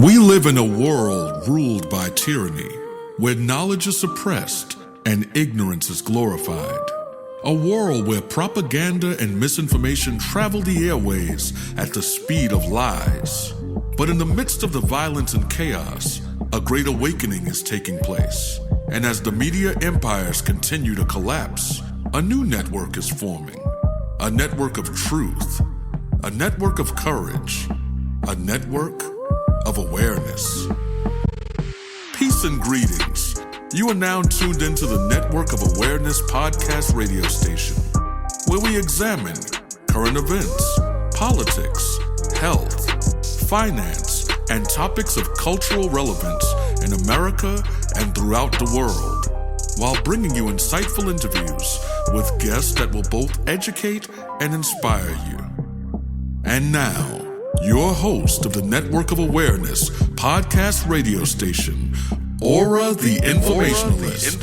We live in a world ruled by tyranny, where knowledge is suppressed and ignorance is glorified. A world where propaganda and misinformation travel the airways at the speed of lies. But in the midst of the violence and chaos, a great awakening is taking place. And as the media empires continue to collapse, a new network is forming. A network of truth, a network of courage, a network of awareness. Peace and greetings. You are now tuned into the Network of Awareness podcast radio station, where we examine current events, politics, health, finance, and topics of cultural relevance in America and throughout the world, while bringing you insightful interviews with guests that will both educate and inspire you. And now, your host of the Network of Awareness podcast radio station, Aura the Informationalist.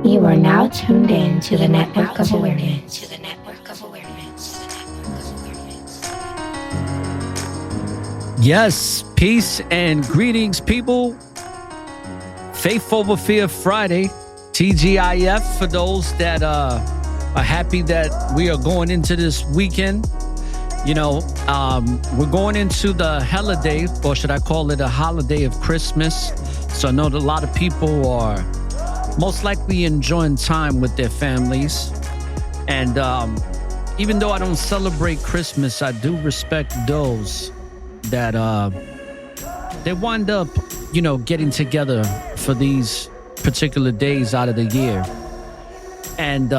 You are now tuned in to the Network of Awareness. Yes, peace and greetings, people. Faith Over Fear Friday, TGIF, for those that are happy that we are going into this weekend. You know, we're going into the holiday, or should I call it a holiday of Christmas. So I know that a lot of people are most likely enjoying time with their families. And even though I don't celebrate Christmas, I do respect those that they wind up, you know, getting together for these particular days out of the year. And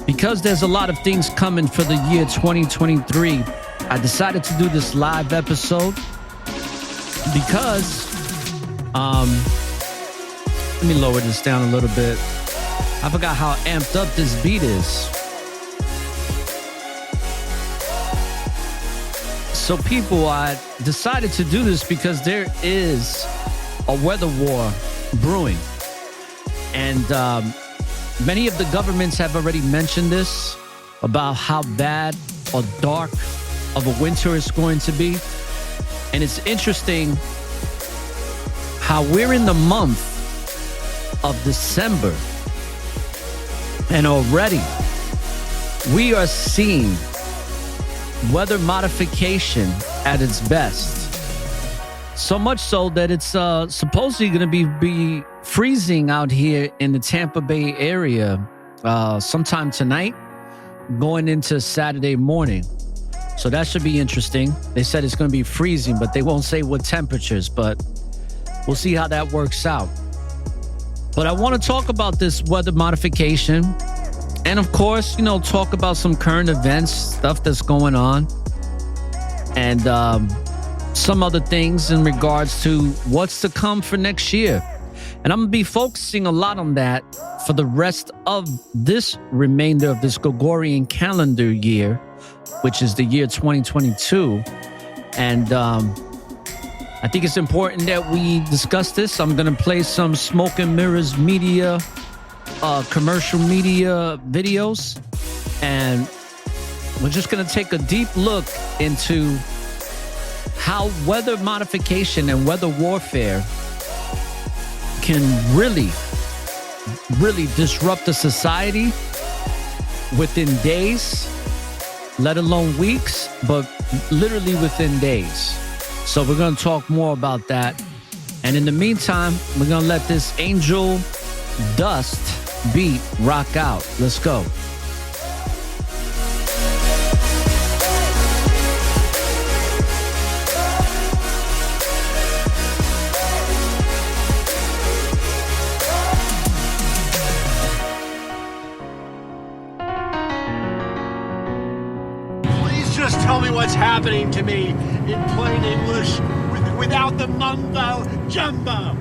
because there's a lot of things coming for the year 2023, I decided to do this live episode because let me lower this down a little bit. I forgot how amped up this beat is. So people, I decided to do this because there is a weather war brewing. And many of the governments have already mentioned this, about how bad or dark of a winter it's going to be. And it's interesting how we're in the month of December, and already we are seeing weather modification at its best. So much so that it's supposedly going to be freezing out here in the Tampa Bay area sometime tonight, going into Saturday morning. So that should be interesting. They said it's going to be freezing, but they won't say what temperatures, but we'll see how that works out. But I want to talk about this weather modification and, of course, you know, talk about some current events, stuff that's going on, and some other things in regards to what's to come for next year. And I'm going to be focusing a lot on that for the rest of this remainder of this Gregorian calendar year, which is the year 2022. And I think it's important that we discuss this. I'm going to play some Smoke and Mirrors media, commercial media videos. And we're just going to take a deep look into how weather modification and weather warfare can really, really disrupt the society within days, let alone weeks, but literally within days. So we're going to talk more about that. And in the meantime, we're going to let this Angel Dust beat rock out. Let's go. what's happening to me in plain English without the mumbo jumbo.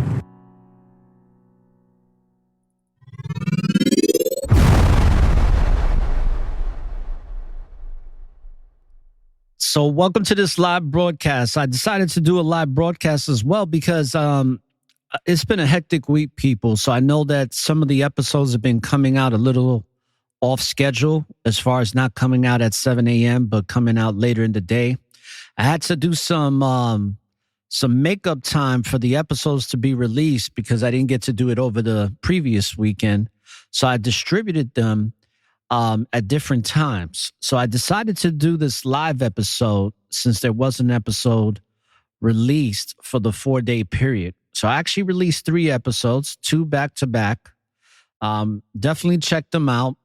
So welcome to this live broadcast. I decided to do a live broadcast as well because it's been a hectic week, people. So I know that some of the episodes have been coming out a little off schedule as far as not coming out at 7 a.m., but coming out later in the day. I had to do some makeup time for the episodes to be released because I didn't get to do it over the previous weekend. So I distributed them at different times. So I decided to do this live episode since there was an episode released for the 4-day period. So I actually released 3 episodes, 2 back to back. Definitely check them out.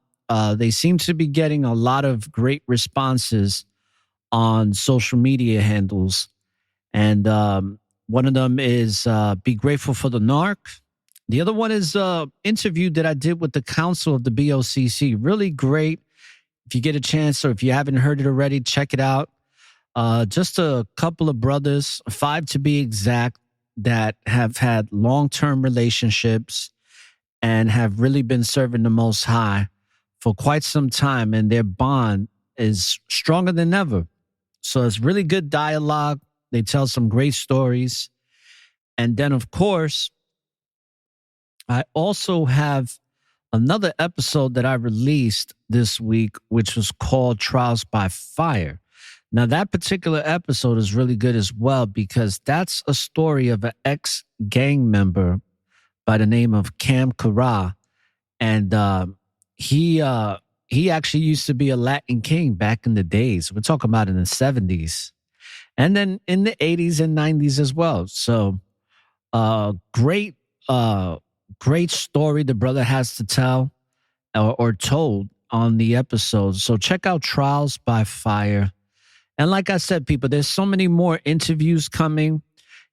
They seem to be getting a lot of great responses on social media handles. And one of them is Be Grateful for the Narc. The other one is an interview that I did with the council of the BOCC. Really great. If you get a chance or if you haven't heard it already, check it out. Just a couple of brothers, 5 to be exact, that have had long-term relationships and have really been serving the Most High for quite some time. And their bond is stronger than ever. So it's really good dialogue. They tell some great stories. And then, of course, I also have another episode that I released this week, which was called Trials by Fire. Now, that particular episode is really good as well because that's a story of an ex-gang member by the name of Cam Kara. And he actually used to be a Latin king back in the days. We're talking about in the 70s. And then in the 80s and 90s as well. So great story the brother has to tell or told on the episode. So check out Trials by Fire. And like I said, people, there's so many more interviews coming.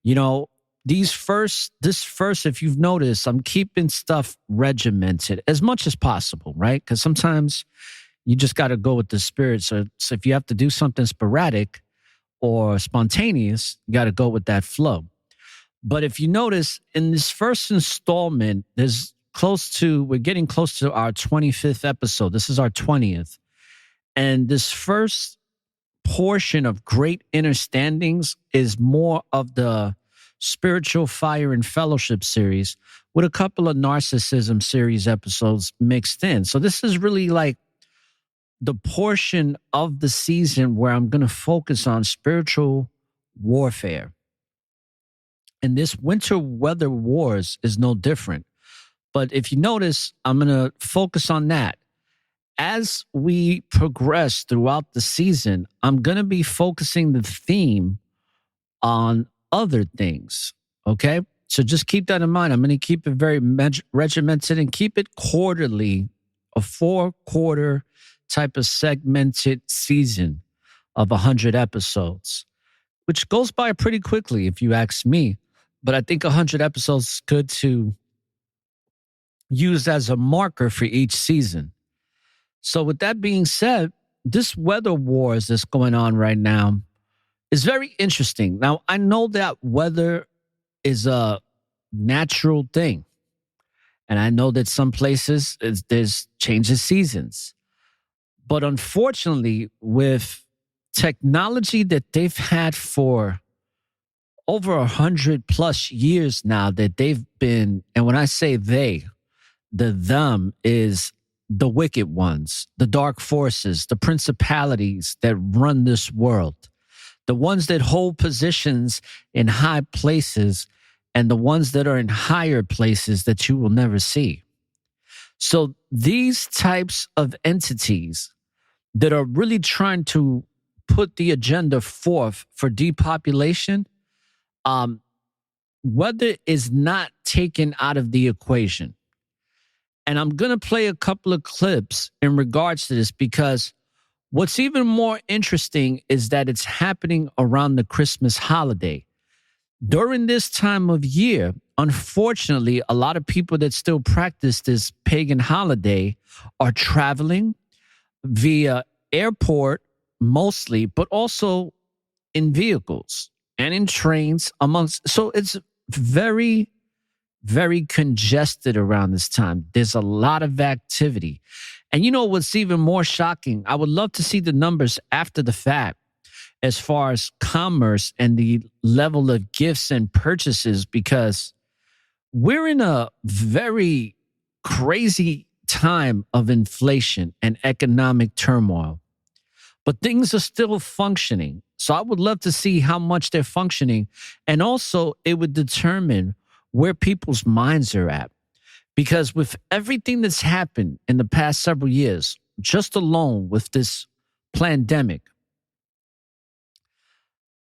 You know, this first, if you've noticed, I'm keeping stuff regimented as much as possible, right? Because sometimes you just got to go with the spirit. So if you have to do something sporadic or spontaneous, you got to go with that flow. But if you notice, in this first installment, we're getting close to our 25th episode. This is our 20th. And this first portion of Great Understandings is more of the Spiritual Fire and Fellowship series with a couple of Narcissism series episodes mixed in. So this is really like the portion of the season where I'm going to focus on spiritual warfare. And this winter weather wars is no different. But if you notice, I'm going to focus on that. As we progress throughout the season, I'm going to be focusing the theme on other things. Okay? So just keep that in mind. I'm going to keep it very regimented and keep it quarterly, a 4-quarter type of segmented season of 100 episodes, which goes by pretty quickly if you ask me. But I think 100 episodes is good to use as a marker for each season. So with that being said, this weather wars that's going on right now is very interesting. Now, I know that weather is a natural thing. And I know that some places there's changes seasons. But unfortunately, with technology that they've had for over 100+ years now that they've been, and when I say they, the them is the wicked ones, the dark forces, the principalities that run this world, the ones that hold positions in high places and the ones that are in higher places that you will never see. So these types of entities that are really trying to put the agenda forth for depopulation, weather is not taken out of the equation. And I'm going to play a couple of clips in regards to this because what's even more interesting is that it's happening around the Christmas holiday. During this time of year, unfortunately, a lot of people that still practice this pagan holiday are traveling via airport mostly, but also in vehicles and in trains so it's very, very congested around this time. There's a lot of activity. And you know what's even more shocking? I would love to see the numbers after the fact as far as commerce and the level of gifts and purchases, because we're in a very crazy time of inflation and economic turmoil, but things are still functioning. So I would love to see how much they're functioning. And also it would determine where people's minds are at. Because with everything that's happened in the past several years, just alone with this pandemic,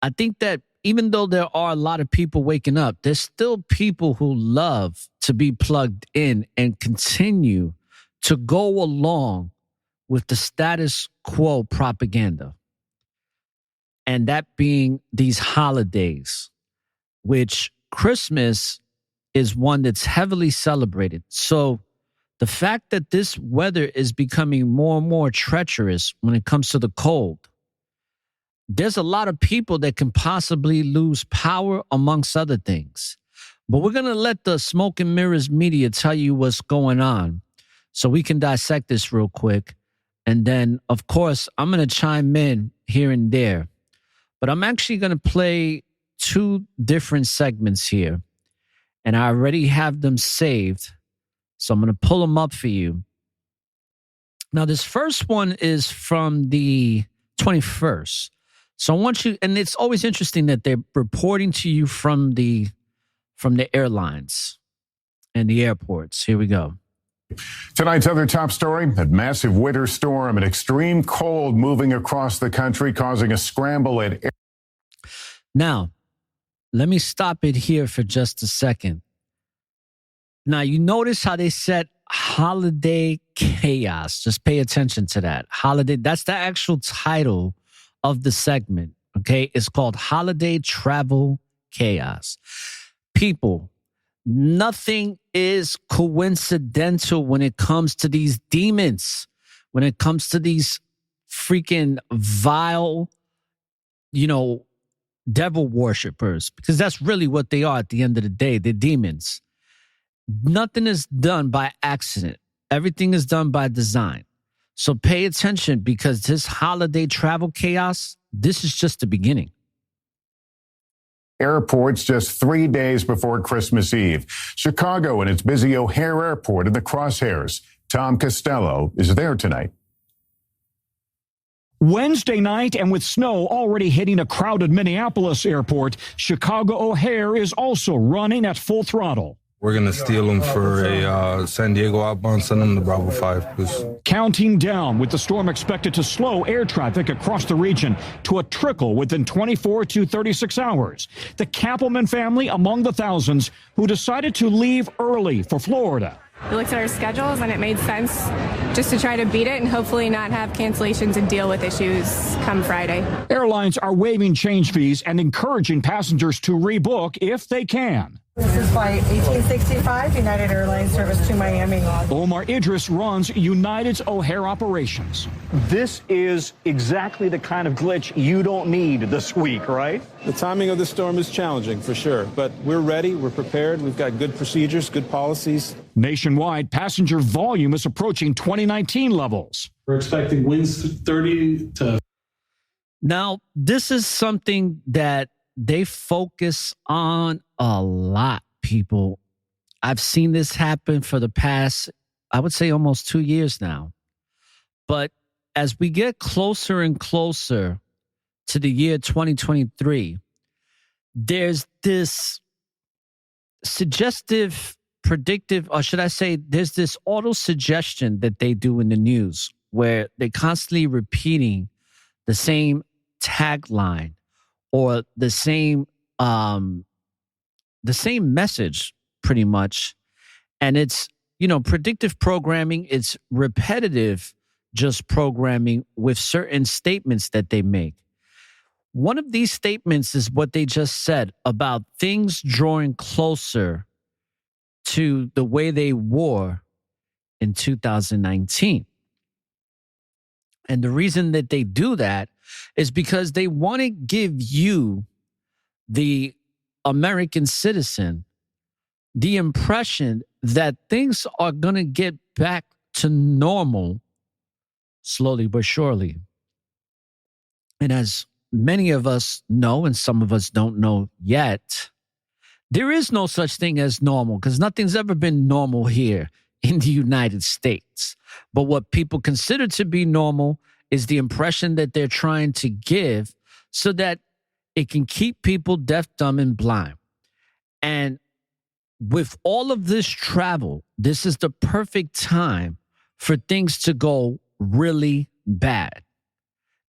I think that even though there are a lot of people waking up, there's still people who love to be plugged in and continue to go along with the status quo propaganda. And that being these holidays, which Christmas is one that's heavily celebrated. So the fact that this weather is becoming more and more treacherous when it comes to the cold, there's a lot of people that can possibly lose power amongst other things. But we're going to let the smoke and mirrors media tell you what's going on so we can dissect this real quick. And then, of course, I'm going to chime in here and there. But I'm actually going to play two different segments here. And I already have them saved. So I'm going to pull them up for you. Now, this first one is from the 21st. So I want you, and it's always interesting that they're reporting to you from the airlines and the airports. Here we go. Tonight's other top story, a massive winter storm and extreme cold moving across the country, causing a scramble at air. Now, let me stop it here for just a second. Now, you notice how they said holiday chaos. Just pay attention to that. Holiday, that's the actual title of the segment, okay? It's called Holiday Travel Chaos. People, nothing is coincidental when it comes to these demons, when it comes to these freaking vile, devil worshipers, because that's really what they are at the end of the day. They're demons. Nothing is done by accident. Everything is done by design. So pay attention, because this holiday travel chaos, this is just the beginning. Airports just 3 days before Christmas Eve. Chicago and its busy O'Hare Airport in the crosshairs. Tom Costello is there tonight. Wednesday night, and with snow already hitting a crowded Minneapolis airport, Chicago O'Hare is also running at full throttle. We're going to steal them for a San Diego outbound, send them to Bravo 5, please. Counting down, with the storm expected to slow air traffic across the region to a trickle within 24 to 36 hours. The Kappelman family among the thousands who decided to leave early for Florida. We looked at our schedules and it made sense just to try to beat it and hopefully not have cancellations and deal with issues come Friday. Airlines are waiving change fees and encouraging passengers to rebook if they can. This is flight 1865, United Airlines service to Miami. Omar Idris runs United's O'Hare operations. This is exactly the kind of glitch you don't need this week, right? The timing of the storm is challenging, for sure, but we're ready, we're prepared, we've got good procedures, good policies. Nationwide, passenger volume is approaching 2019 levels. We're expecting winds 30 to... Now, this is something that they focus on a lot, people. I've seen this happen for the past, I would say, almost 2 years now. But as we get closer and closer to the year 2023, there's this suggestive, predictive, or should I say, there's this auto-suggestion that they do in the news where they're constantly repeating the same tagline or the same message, pretty much. And it's, predictive programming. It's repetitive, just programming with certain statements that they make. One of these statements is what they just said about things drawing closer to the way they were in 2019. And the reason that they do that is because they want to give you, the American citizen, the impression that things are going to get back to normal slowly but surely. And as many of us know, and some of us don't know yet, there is no such thing as normal because nothing's ever been normal here in the United States. But what people consider to be normal is the impression that they're trying to give so that it can keep people deaf, dumb, and blind. And with all of this travel, this is the perfect time for things to go really bad.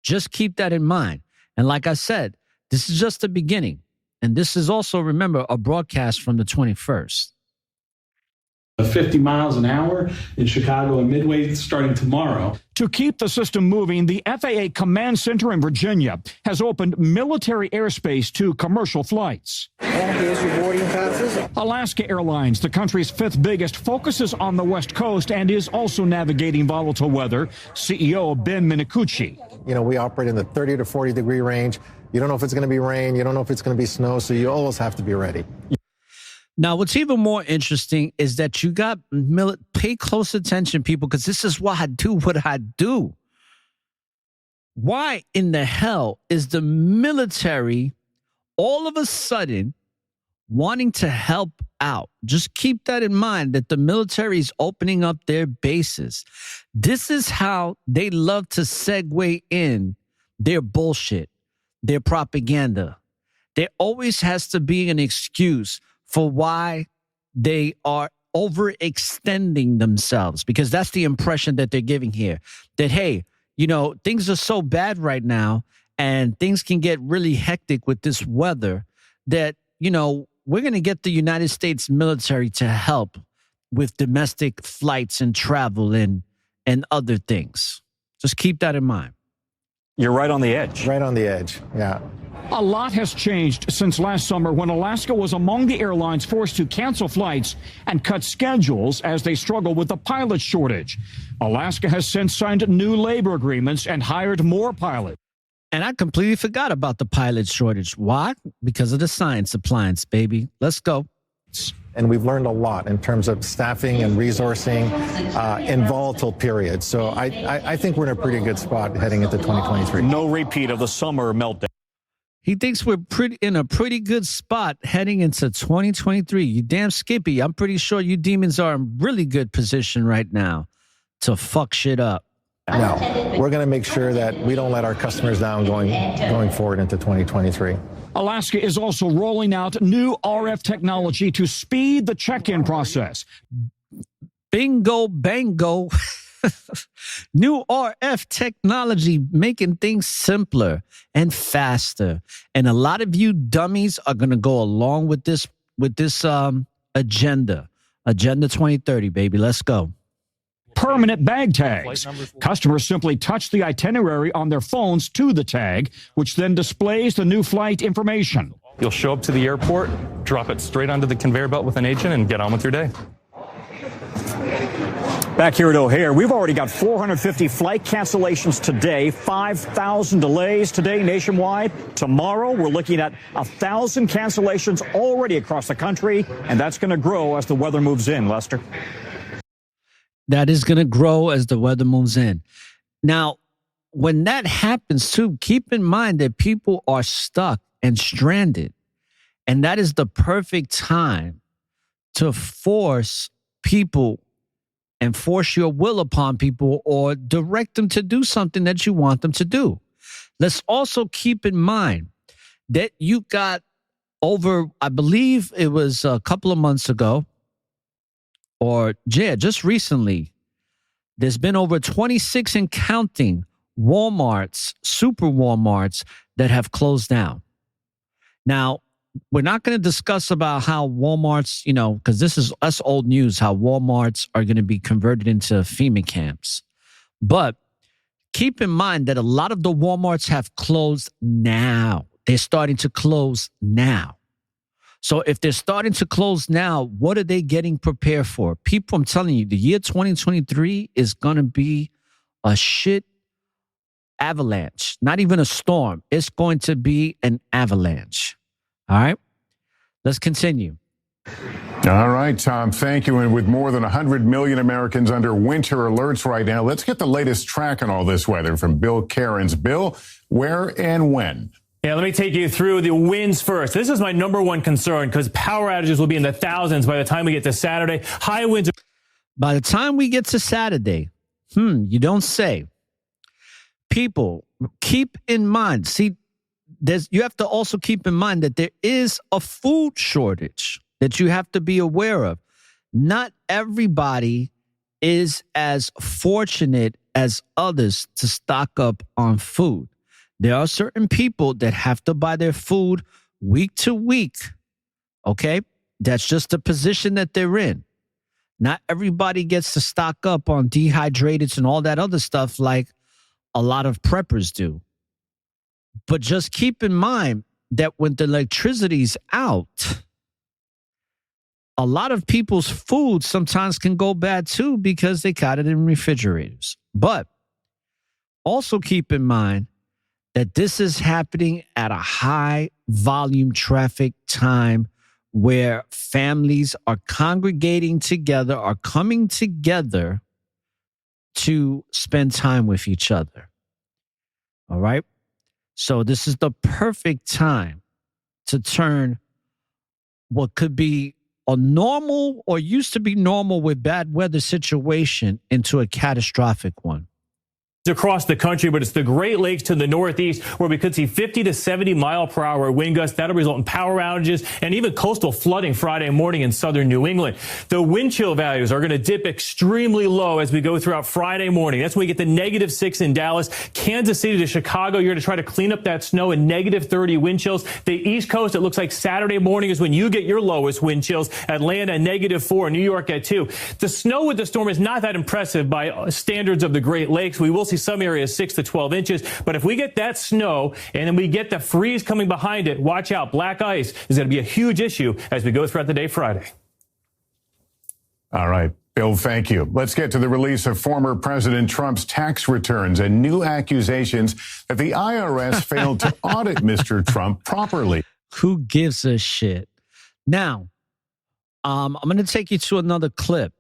Just keep that in mind. And like I said, this is just the beginning. And this is also, remember, a broadcast from the 21st. 50 miles an hour in Chicago and Midway starting tomorrow. To keep the system moving, the FAA Command Center in Virginia has opened military airspace to commercial flights. And here's your boarding passes. Alaska Airlines, the country's fifth biggest, focuses on the West Coast and is also navigating volatile weather. CEO Ben Minicucci. You know, we operate in the 30 to 40 degree range. You don't know if it's going to be rain. You don't know if it's going to be snow. So you always have to be ready. Now, what's even more interesting is that you got pay close attention, people, because this is why I do what I do. Why in the hell is the military all of a sudden wanting to help out? Just keep that in mind, that the military is opening up their bases. This is how they love to segue in their bullshit, their propaganda. There always has to be an excuse for why they are overextending themselves, because that's the impression that they're giving here. That, hey, you know, things are so bad right now and things can get really hectic with this weather that, you know, we're going to get the United States military to help with domestic flights and travel and other things. Just keep that in mind. You're right on the edge. Right on the edge, yeah. A lot has changed since last summer when Alaska was among the airlines forced to cancel flights and cut schedules as they struggle with the pilot shortage. Alaska has since signed new labor agreements and hired more pilots. And I completely forgot about the pilot shortage. Why? Because of the science appliance, baby. Let's go. And we've learned a lot in terms of staffing and resourcing in volatile periods. So I think we're in a pretty good spot heading into 2023. No repeat of the summer meltdown. He thinks we're in a pretty good spot heading into 2023. You damn Skippy. I'm pretty sure you demons are in really good position right now to fuck shit up. No, we're going to make sure that we don't let our customers down going forward into 2023. Alaska is also rolling out new RF technology to speed the check-in process. Bingo, bango. New RF technology making things simpler and faster. And a lot of you dummies are going to go along with this agenda. Agenda 2030, baby. Let's go. Permanent bag tags. Customers simply touch the itinerary on their phones to the tag, which then displays the new flight information. You'll show up to the airport, drop it straight onto the conveyor belt with an agent, and get on with your day. Back here at O'Hare, we've already got 450 flight cancellations today, 5,000 delays today nationwide. Tomorrow, we're looking at 1,000 cancellations already across the country, and that's going to grow as the weather moves in, Lester. That is going to grow as the weather moves in. Now, when that happens too, keep in mind that people are stuck and stranded. And that is the perfect time to force people and force your will upon people or direct them to do something that you want them to do. Let's also keep in mind that you got over, I believe it was a couple of months ago, or yeah, just recently, there's been over 26 and counting Walmarts, super Walmarts that have closed down. Now, we're not going to discuss about how Walmarts, you know, because that's old news, how Walmarts are going to be converted into FEMA camps. But keep in mind that a lot of the Walmarts have closed now. They're starting to close now. So if they're starting to close now, what are they getting prepared for? People, I'm telling you, the year 2023 is going to be a shit avalanche, not even a storm. It's going to be an avalanche. All right, let's continue. All right, Tom, thank you. And with more than 100 million Americans under winter alerts right now, let's get the latest track on all this weather from Bill Cairns. Bill, where and when? Yeah, let me take you through the winds first. This is my number one concern because power outages will be in the thousands by the time we get to Saturday. High winds. By the time we get to Saturday, you don't say. People, keep in mind, see, you have to also keep in mind that there is a food shortage that you have to be aware of. Not everybody is as fortunate as others to stock up on food. There are certain people that have to buy their food week to week. Okay? That's just the position that they're in. Not everybody gets to stock up on dehydrated and all that other stuff like a lot of preppers do. But just keep in mind that when the electricity's out, a lot of people's food sometimes can go bad too because they got it in refrigerators. But also keep in mind that this is happening at a high volume traffic time where families are congregating together, are coming together to spend time with each other. All right? So this is the perfect time to turn what could be a normal or used to be normal with bad weather situation into a catastrophic one. Across the country, but it's the Great Lakes to the northeast where we could see 50 to 70 mile per hour wind gusts. That'll result in power outages and even coastal flooding Friday morning in southern New England. The wind chill values are going to dip extremely low as we go throughout Friday morning. That's when we get the -6 in Dallas, Kansas City to Chicago. You're going to try to clean up that snow and -30 wind chills. The East Coast, it looks like Saturday morning is when you get your lowest wind chills. Atlanta, -4, New York at 2. The snow with the storm is not that impressive by standards of the Great Lakes. We will see some areas 6 to 12 inches. But if we get that snow and then we get the freeze coming behind it, watch out. Black ice is going to be a huge issue as we go throughout the day Friday. All right. Bill, thank you. Let's get to the release of former President Trump's tax returns and new accusations that the IRS failed to audit Mr. Trump properly. Who gives a shit? Now, I'm going to take you to another clip.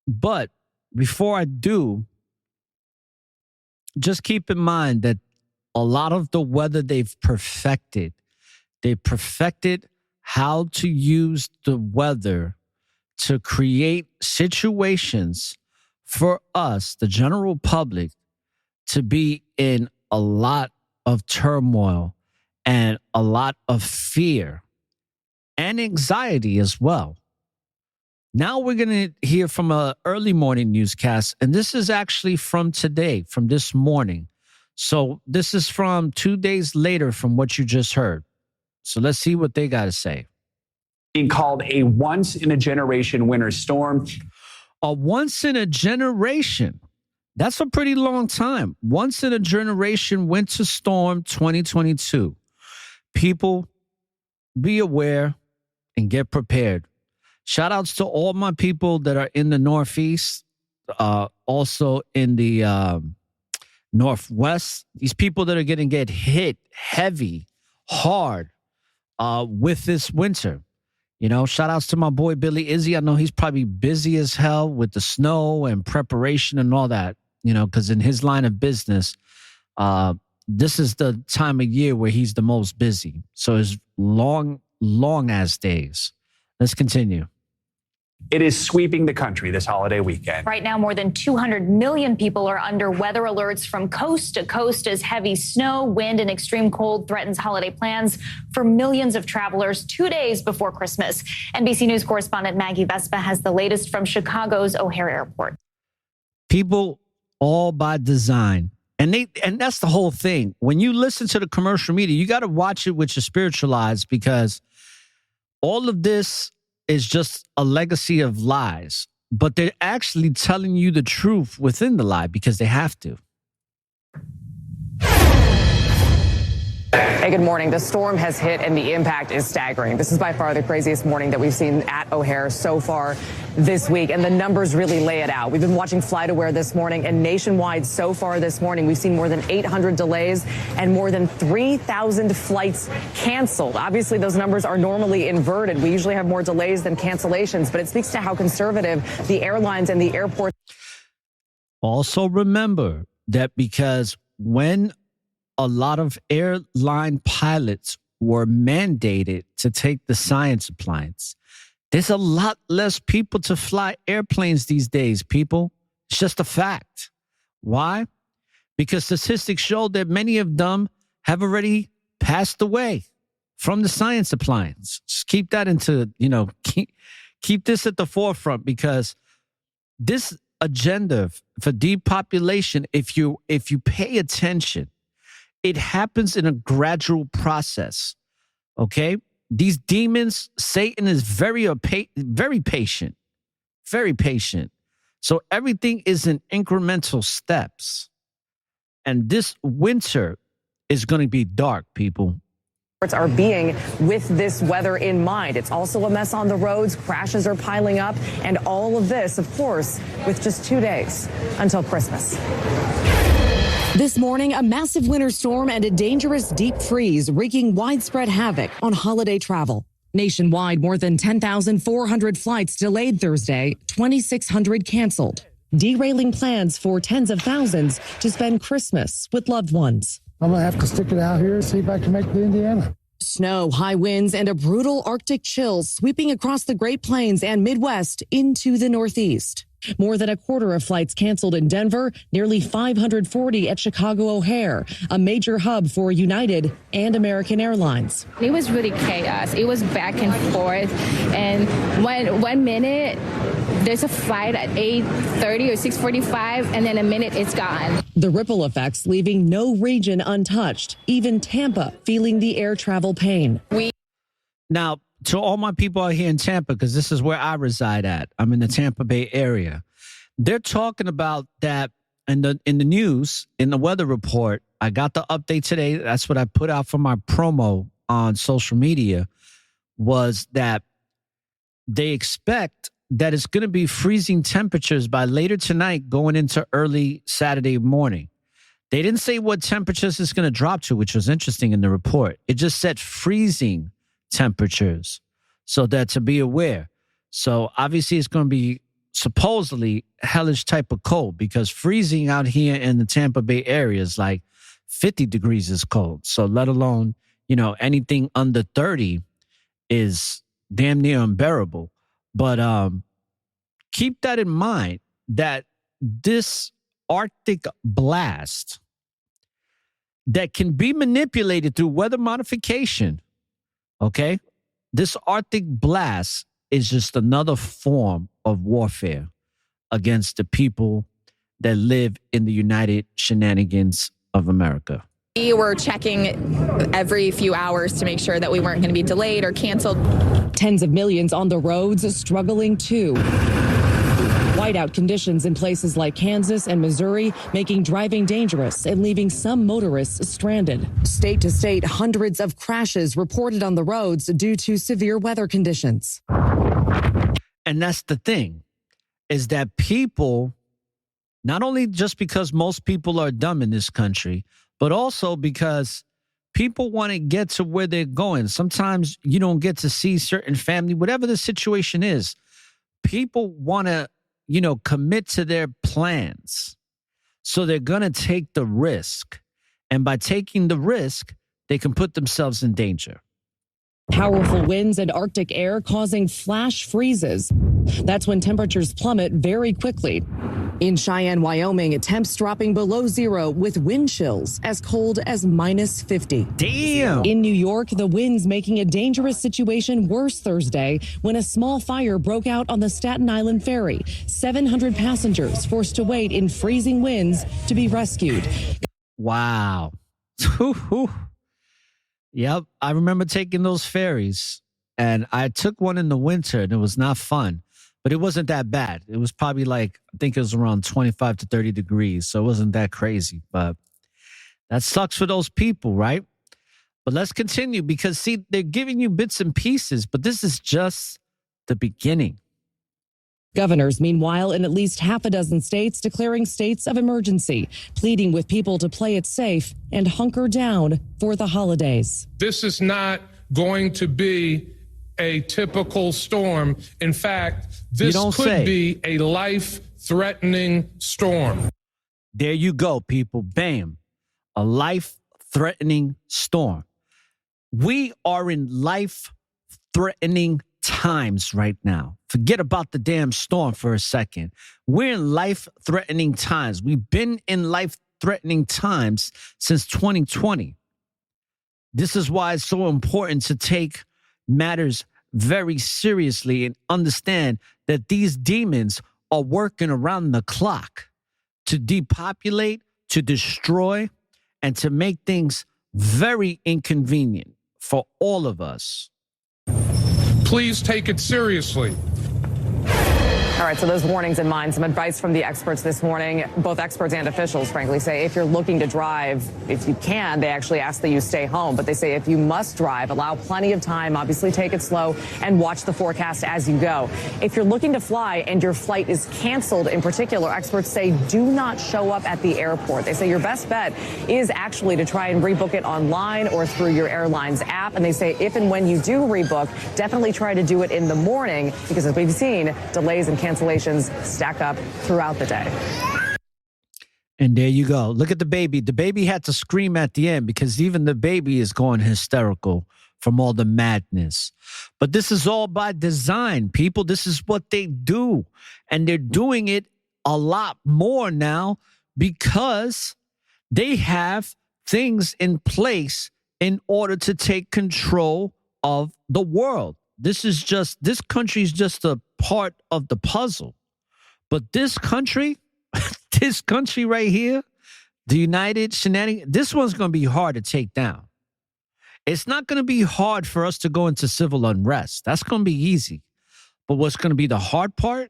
But before I do, just keep in mind that a lot of the weather they perfected how to use the weather to create situations for us, the general public, to be in a lot of turmoil and a lot of fear and anxiety as well. Now we're going to hear from an early morning newscast, and this is actually from today, from this morning. So this is from 2 days later from what you just heard. So let's see what they got to say. Being called a once-in-a-generation winter storm. A once-in-a-generation. That's a pretty long time. Once-in-a-generation winter storm 2022. People, be aware and get prepared. Shout outs to all my people that are in the Northeast, also in the Northwest. These people that are going to get hit heavy, hard with this winter. You know, shout outs to my boy Billy Izzy. I know he's probably busy as hell with the snow and preparation and all that, you know, because in his line of business, this is the time of year where he's the most busy. So it's long ass days. Let's continue. It is sweeping the country this holiday weekend. Right now, more than 200 million people are under weather alerts from coast to coast as heavy snow, wind, and extreme cold threatens holiday plans for millions of travelers 2 days before Christmas. NBC News correspondent Maggie Vespa has the latest from Chicago's O'Hare Airport. People all by design. And that's the whole thing. When you listen to the commercial media, you got to watch it with your spiritual eyes, because all of this is just a legacy of lies, but they're actually telling you the truth within the lie because they have to. Hey, good morning. The storm has hit and the impact is staggering. This is by far the craziest morning that we've seen at O'Hare so far this week, and the numbers really lay it out. We've been watching FlightAware this morning, and nationwide so far this morning, we've seen more than 800 delays and more than 3,000 flights canceled. Obviously, those numbers are normally inverted. We usually have more delays than cancellations, but it speaks to how conservative the airlines and the airports. Also remember that because when a lot of airline pilots were mandated to take the science appliance, there's a lot less people to fly airplanes these days, people. It's just a fact. Why? Because statistics show that many of them have already passed away from the science appliance. Just keep that keep this at the forefront, because this agenda for depopulation, if you pay attention, it happens in a gradual process. Okay? These demons, Satan is very patient. Very patient. So everything is in incremental steps. And this winter is going to be dark, people. Are being with this weather in mind. It's also a mess on the roads. Crashes are piling up. And all of this, of course, with just 2 days until Christmas. This morning, a massive winter storm and a dangerous deep freeze wreaking widespread havoc on holiday travel. Nationwide, more than 10,400 flights delayed Thursday, 2,600 canceled, derailing plans for tens of thousands to spend Christmas with loved ones. I'm going to have to stick it out here and see if I can make it to Indiana. Snow, high winds, and a brutal Arctic chill sweeping across the Great Plains and Midwest into the Northeast. More than a quarter of flights canceled in Denver, nearly 540 at Chicago O'Hare, a major hub for United and American Airlines. It was really chaos. It was back and forth. And one minute, there's a flight at 8:30 or 6:45, and then a minute it's gone. The ripple effects leaving no region untouched, even Tampa feeling the air travel pain. Now, to all my people out here in Tampa, because this is where I reside at. I'm in the Tampa Bay area. They're talking about that in the news, in the weather report. I got the update today. That's what I put out for my promo on social media, was that they expect that it's going to be freezing temperatures by later tonight going into early Saturday morning. They didn't say what temperatures it's going to drop to, which was interesting in the report. It just said freezing temperatures, so that to be aware. So obviously it's going to be supposedly hellish type of cold, because freezing out here in the Tampa Bay area is like 50 degrees is cold. So let alone, anything under 30 is damn near unbearable. But keep that in mind, that this Arctic blast that can be manipulated through weather modification. Okay, this Arctic blast is just another form of warfare against the people that live in the United Shenanigans of America. We were checking every few hours to make sure that we weren't going to be delayed or canceled. Tens of millions on the roads struggling too. Whiteout conditions in places like Kansas and Missouri, making driving dangerous and leaving some motorists stranded. State to state, hundreds of crashes reported on the roads due to severe weather conditions. And that's the thing, is that people, not only just because most people are dumb in this country, but also because people want to get to where they're going. Sometimes you don't get to see certain family, whatever the situation is. People want to commit to their plans. So they're going to take the risk. And by taking the risk, they can put themselves in danger. Powerful winds and Arctic air causing flash freezes. That's when temperatures plummet very quickly. In Cheyenne, Wyoming, temps dropping below zero with wind chills as cold as minus 50. Damn. In New York, the winds making a dangerous situation worse Thursday when a small fire broke out on the Staten Island ferry. 700 passengers forced to wait in freezing winds to be rescued. Wow. Yep. I remember taking those ferries, and I took one in the winter, and it was not fun. But it wasn't that bad. It was probably I think it was around 25 to 30 degrees. So it wasn't that crazy. But that sucks for those people, right? But let's continue because, see, they're giving you bits and pieces, but this is just the beginning. Governors, meanwhile, in at least half a dozen states declaring states of emergency, pleading with people to play it safe and hunker down for the holidays. This is not going to be a typical storm. In fact, this could be a life-threatening storm. There you go, people. Bam. A life-threatening storm. We are in life-threatening times right now. Forget about the damn storm for a second. We're in life-threatening times. We've been in life-threatening times since 2020. This is why it's so important to take matters very seriously and understand that these demons are working around the clock to depopulate, to destroy, and to make things very inconvenient for all of us. Please take it seriously. All right, so those warnings in mind, some advice from the experts this morning. Both experts and officials, frankly, say if you're looking to drive, if you can, they actually ask that you stay home. But they say if you must drive, allow plenty of time, obviously take it slow, and watch the forecast as you go. If you're looking to fly and your flight is canceled in particular, experts say do not show up at the airport. They say your best bet is actually to try and rebook it online or through your airline's app. And they say if and when you do rebook, definitely try to do it in the morning because, as we've seen, delays and cancellations stack up throughout the day. And there you go. Look at the baby. The baby had to scream at the end because even the baby is going hysterical from all the madness. But this is all by design, people. This is what they do. And they're doing it a lot more now because they have things in place in order to take control of the world. This country is just a part of the puzzle. But this country right here, the United Shenanigans, this one's going to be hard to take down. It's not going to be hard for us to go into civil unrest. That's going to be easy. But what's going to be the hard part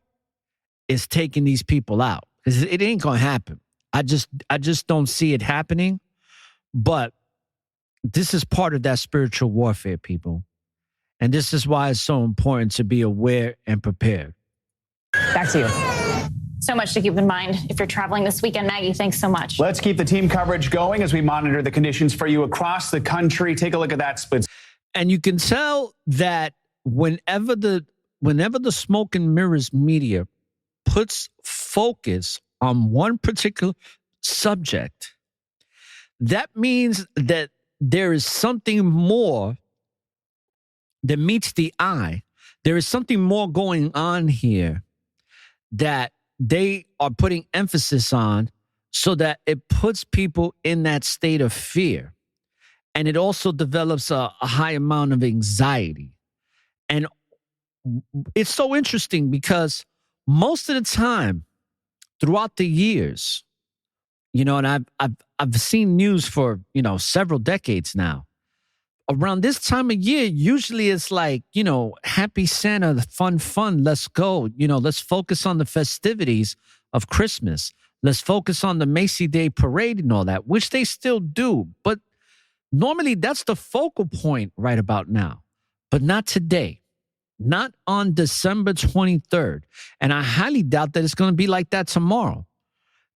is taking these people out. It ain't going to happen. I just don't see it happening. But this is part of that spiritual warfare, people. And this is why it's so important to be aware and prepared. Back to you. So much to keep in mind if you're traveling this weekend. Maggie, thanks so much. Let's keep the team coverage going as we monitor the conditions for you across the country. Take a look at that split. And you can tell that whenever the smoke and mirrors media puts focus on one particular subject, that means that there is something more that meets the eye. There is something more going on here that they are putting emphasis on so that it puts people in that state of fear. And it also develops a high amount of anxiety. And it's so interesting because most of the time throughout the years, and I've seen news for, several decades now. Around this time of year, usually it's like, happy Santa, fun, let's go. Let's focus on the festivities of Christmas. Let's focus on the Macy Day Parade and all that, which they still do. But normally that's the focal point right about now. But not today. Not on December 23rd. And I highly doubt that it's going to be like that tomorrow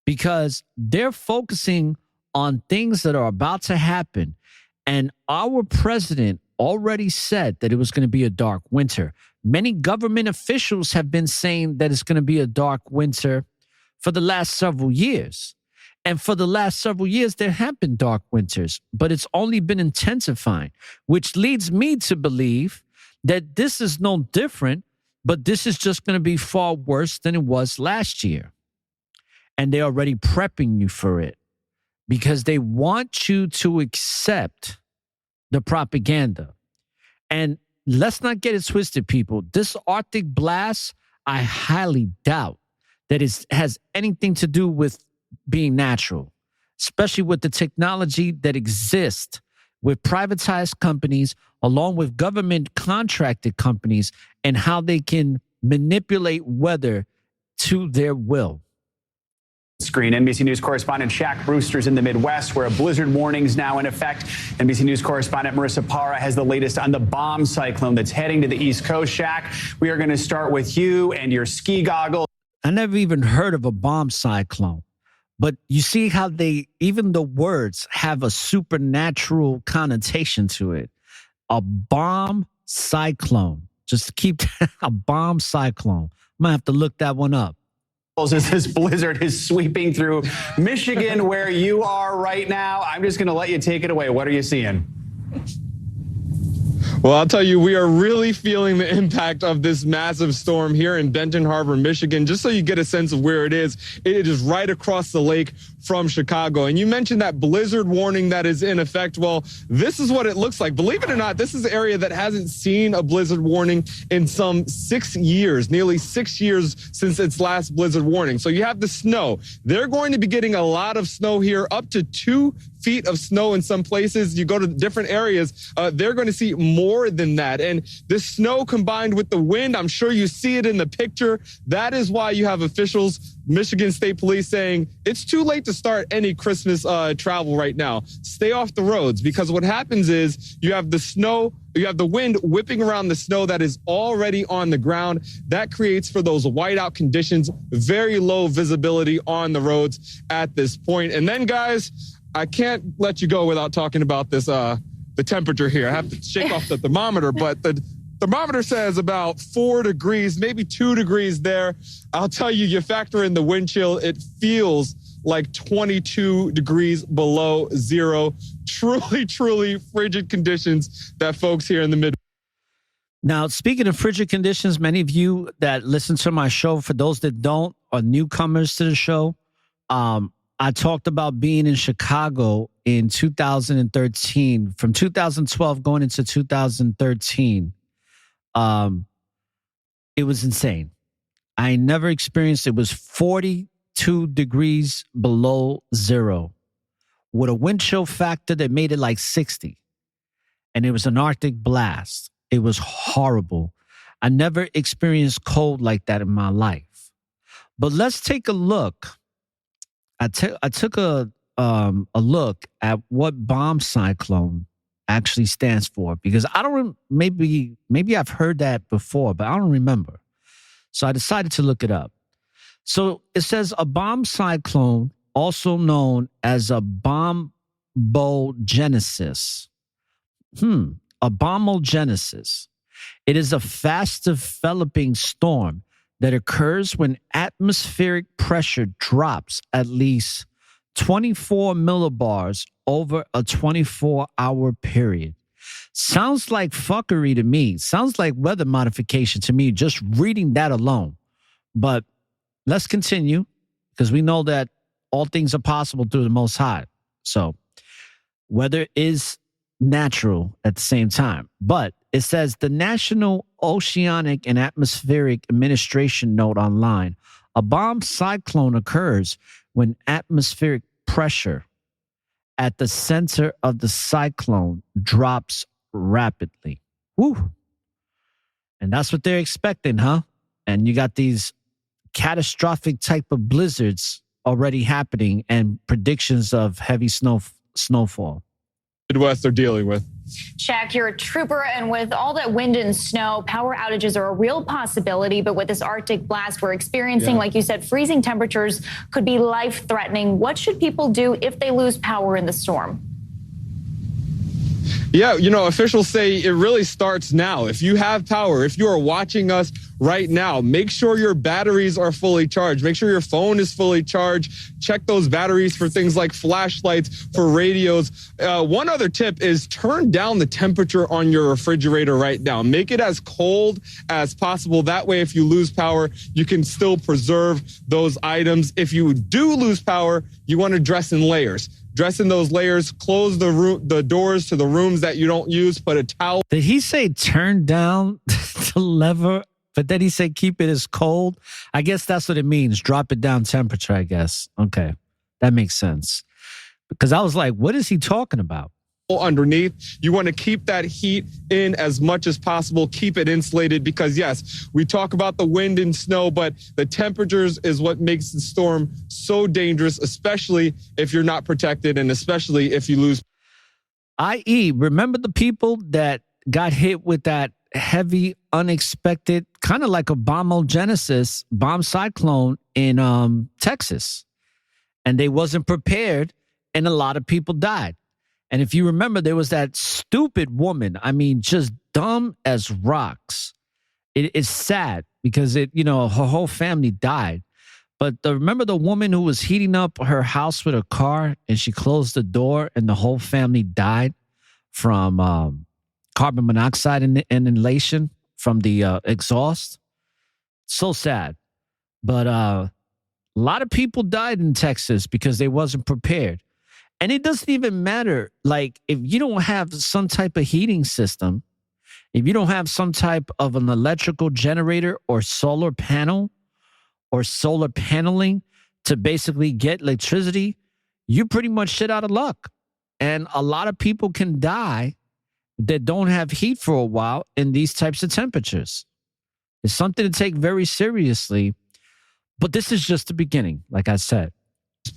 because they're focusing on things that are about to happen. And our president already said that it was going to be a dark winter. Many government officials have been saying that it's going to be a dark winter for the last several years. And for the last several years, there have been dark winters, but it's only been intensifying, which leads me to believe that this is no different, but this is just going to be far worse than it was last year. And they're already prepping you for it. Because they want you to accept the propaganda. And let's not get it twisted, people. This Arctic blast, I highly doubt that it has anything to do with being natural, especially with the technology that exists with privatized companies along with government contracted companies and how they can manipulate weather to their will. Screen. NBC News correspondent Shaq Brewster's in the Midwest, where a blizzard warning is now in effect. NBC News correspondent Marissa Parra has the latest on the bomb cyclone that's heading to the East Coast. Shaq, we are going to start with you and your ski goggles. I never even heard of a bomb cyclone, but you see how even the words have a supernatural connotation to it. A bomb cyclone. Just keep a bomb cyclone. I'm going to have to look that one up. As this blizzard is sweeping through Michigan, where you are right now, I'm just going to let you take it away. What are you seeing? Well, I'll tell you, we are really feeling the impact of this massive storm here in Benton Harbor, Michigan. Just so you get a sense of where it is right across the lake from Chicago. And you mentioned that blizzard warning that is in effect. Well, this is what it looks like. Believe it or not, this is an area that hasn't seen a blizzard warning in some 6 years, nearly 6 years since its last blizzard warning. So you have the snow. They're going to be getting a lot of snow here, up to 2 feet of snow in some places. You go to different areas, they're going to see more than that. And this snow combined with the wind, I'm sure you see it in the picture. That is why you have officials, Michigan State Police, saying it's too late to start any Christmas travel right now. Stay off the roads, because what happens is you have the snow, you have the wind whipping around the snow that is already on the ground. That creates for those whiteout conditions, very low visibility on the roads at this point. And then, guys, I can't let you go without talking about this, the temperature here. I have to shake off the thermometer, but the thermometer says about 4 degrees, maybe 2 degrees there. I'll tell you, you factor in the wind chill, it feels like 22 degrees below zero. Truly, truly frigid conditions that folks here in the Midwest. Now, speaking of frigid conditions, many of you that listen to my show, for those that don't, are newcomers to the show. I talked about being in Chicago in 2013, from 2012 going into 2013. It was insane. I never experienced, it was 42 degrees below zero with a wind chill factor that made it like 60. And it was an Arctic blast. It was horrible. I never experienced cold like that in my life. But let's take a look. I took a look at what bomb cyclone actually stands for, because I don't maybe I've heard that before, but I don't remember. So I decided to look it up. So it says a bomb cyclone, also known as a bombogenesis. A bombogenesis. It is a fast developing storm that occurs when atmospheric pressure drops at least 24 millibars over a 24-hour period. Sounds like fuckery to me. Sounds like weather modification to me, just reading that alone. But let's continue, because we know that all things are possible through the Most High. So weather is natural at the same time. But it says the National Oceanic and Atmospheric Administration note online, a bomb cyclone occurs when atmospheric pressure at the center of the cyclone drops rapidly. Woo. And that's what they're expecting, huh? And you got these catastrophic type of blizzards already happening and predictions of heavy snowfall. Midwest are dealing with. Shaq, you're a trooper, and with all that wind and snow, power outages are a real possibility. But with this Arctic blast we're experiencing, like you said, freezing temperatures could be life-threatening. What should people do if they lose power in the storm? Yeah, you know, officials say it really starts now. If you have power, if you are watching us right now, make sure your batteries are fully charged. Make sure your phone is fully charged. Check those batteries for things like flashlights, for radios. One other tip is turn down the temperature on your refrigerator right now. Make it as cold as possible. That way, if you lose power, you can still preserve those items. If you do lose power, you want to dress in layers. Dress in those layers, close the doors to the rooms that you don't use, put a towel. Did he say turn down the lever, but then he said keep it as cold? I guess that's what it means. Drop it down temperature, I guess. Okay, that makes sense. Because I was like, what is he talking about? underneath. You want to keep that heat in as much as possible, keep it insulated, because yes, we talk about the wind and snow, but the temperatures is what makes the storm so dangerous, especially if you're not protected and especially if you lose. I.e., remember the people that got hit with that heavy, unexpected, kind of like a bombogenesis, bomb cyclone in Texas. And they wasn't prepared, and a lot of people died. And if you remember, there was that stupid woman, I mean, just dumb as rocks. It is sad because her whole family died. But remember the woman who was heating up her house with a car and she closed the door and the whole family died from carbon monoxide and inhalation from the exhaust? So sad. But a lot of people died in Texas because they wasn't prepared. And it doesn't even matter, like, if you don't have some type of heating system, if you don't have some type of an electrical generator or solar panel or solar paneling to basically get electricity, you pretty much shit out of luck. And a lot of people can die that don't have heat for a while in these types of temperatures. It's something to take very seriously. But this is just the beginning, like I said.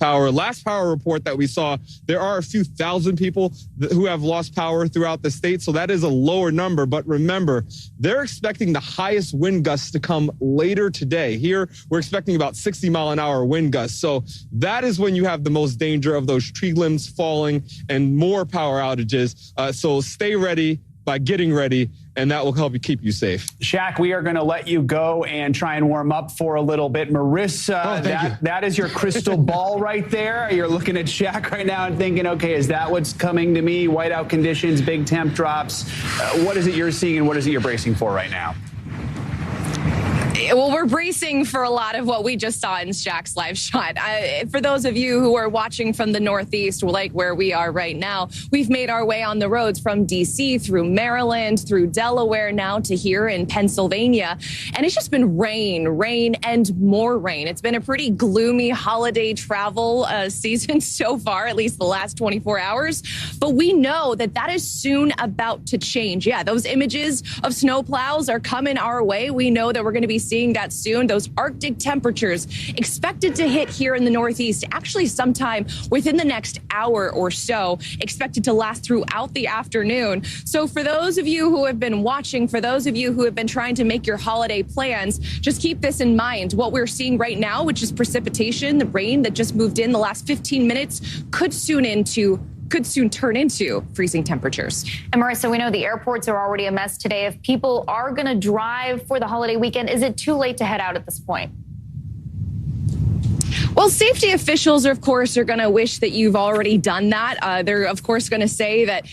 Last power report that we saw, there are a few thousand people who have lost power throughout the state. So that is a lower number. But remember, they're expecting the highest wind gusts to come later today. Here, we're expecting about 60-mile-an-hour wind gusts. So that is when you have the most danger of those tree limbs falling and more power outages. So stay ready by getting ready, and that will help you keep you safe. Shaq, we are going to let you go and try and warm up for a little bit. Marissa, that is your crystal ball right there. You're looking at Shaq right now and thinking, okay, is that what's coming to me? Whiteout conditions, big temp drops. What is it you're seeing and what is it you're bracing for right now? Well, we're bracing for a lot of what we just saw in Shaq's live shot. For those of you who are watching from the Northeast, like where we are right now, we've made our way on the roads from D.C. through Maryland, through Delaware, now to here in Pennsylvania. And it's just been rain, and more rain. It's been a pretty gloomy holiday travel season so far, at least the last 24 hours. But we know that is soon about to change. Yeah, those images of snowplows are coming our way. We know that we're going to be seeing that soon. Those Arctic temperatures expected to hit here in the Northeast actually sometime within the next hour or so, expected to last throughout the afternoon. So for those of you who have been watching, for those of you who have been trying to make your holiday plans, just keep this in mind. What we're seeing right now, which is precipitation, the rain that just moved in the last 15 minutes, could soon turn into freezing temperatures. And Marissa, we know the airports are already a mess today. If people are going to drive for the holiday weekend, is it too late to head out at this point? Well, safety officials, of course, are going to wish that you've already done that. They're, of course, going to say that,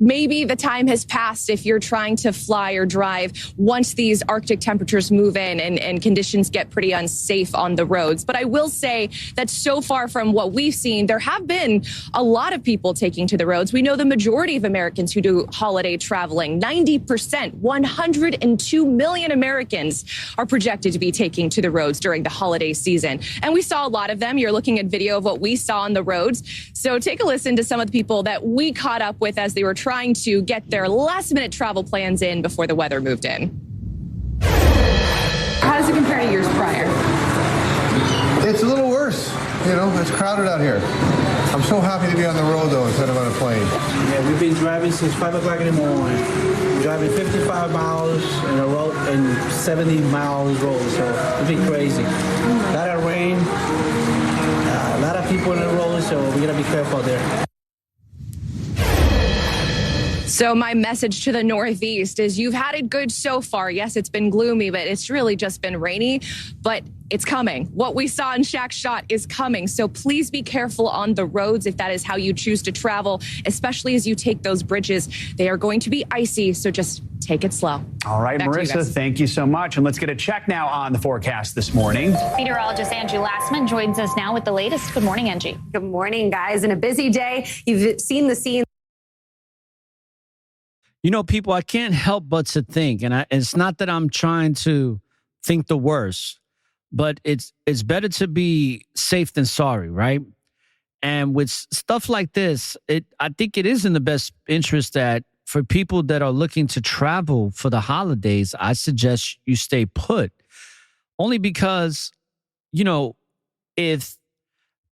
maybe the time has passed if you're trying to fly or drive once these Arctic temperatures move in and conditions get pretty unsafe on the roads. But I will say that so far from what we've seen, there have been a lot of people taking to the roads. We know the majority of Americans who do holiday traveling, 90%, 102 million Americans are projected to be taking to the roads during the holiday season. And we saw a lot of them. You're looking at video of what we saw on the roads. So take a listen to some of the people that we caught up with as they were trying to get their last-minute travel plans in before the weather moved in. How does it compare to years prior? It's a little worse. It's crowded out here. I'm so happy to be on the road, though, instead of on a plane. Yeah, we've been driving since 5 o'clock in the morning. Driving 55 miles in a road and 70 miles road, so it's been crazy. A lot of rain, a lot of people in the road, so we gotta be careful there. So my message to the Northeast is you've had it good so far. Yes, it's been gloomy, but it's really just been rainy, but it's coming. What we saw in Shaq's shot is coming. So please be careful on the roads if that is how you choose to travel, especially as you take those bridges. They are going to be icy, so just take it slow. All right, Back Marissa, thank you so much. And let's get a check now on the forecast this morning. Meteorologist Angie Lassman joins us now with the latest. Good morning, Angie. Good morning, guys. In a busy day, you've seen the scene. People, I can't help but to think, and it's not that I'm trying to think the worst, but it's better to be safe than sorry, right? And with stuff like this, I think it is in the best interest that for people that are looking to travel for the holidays, I suggest you stay put. Only because, if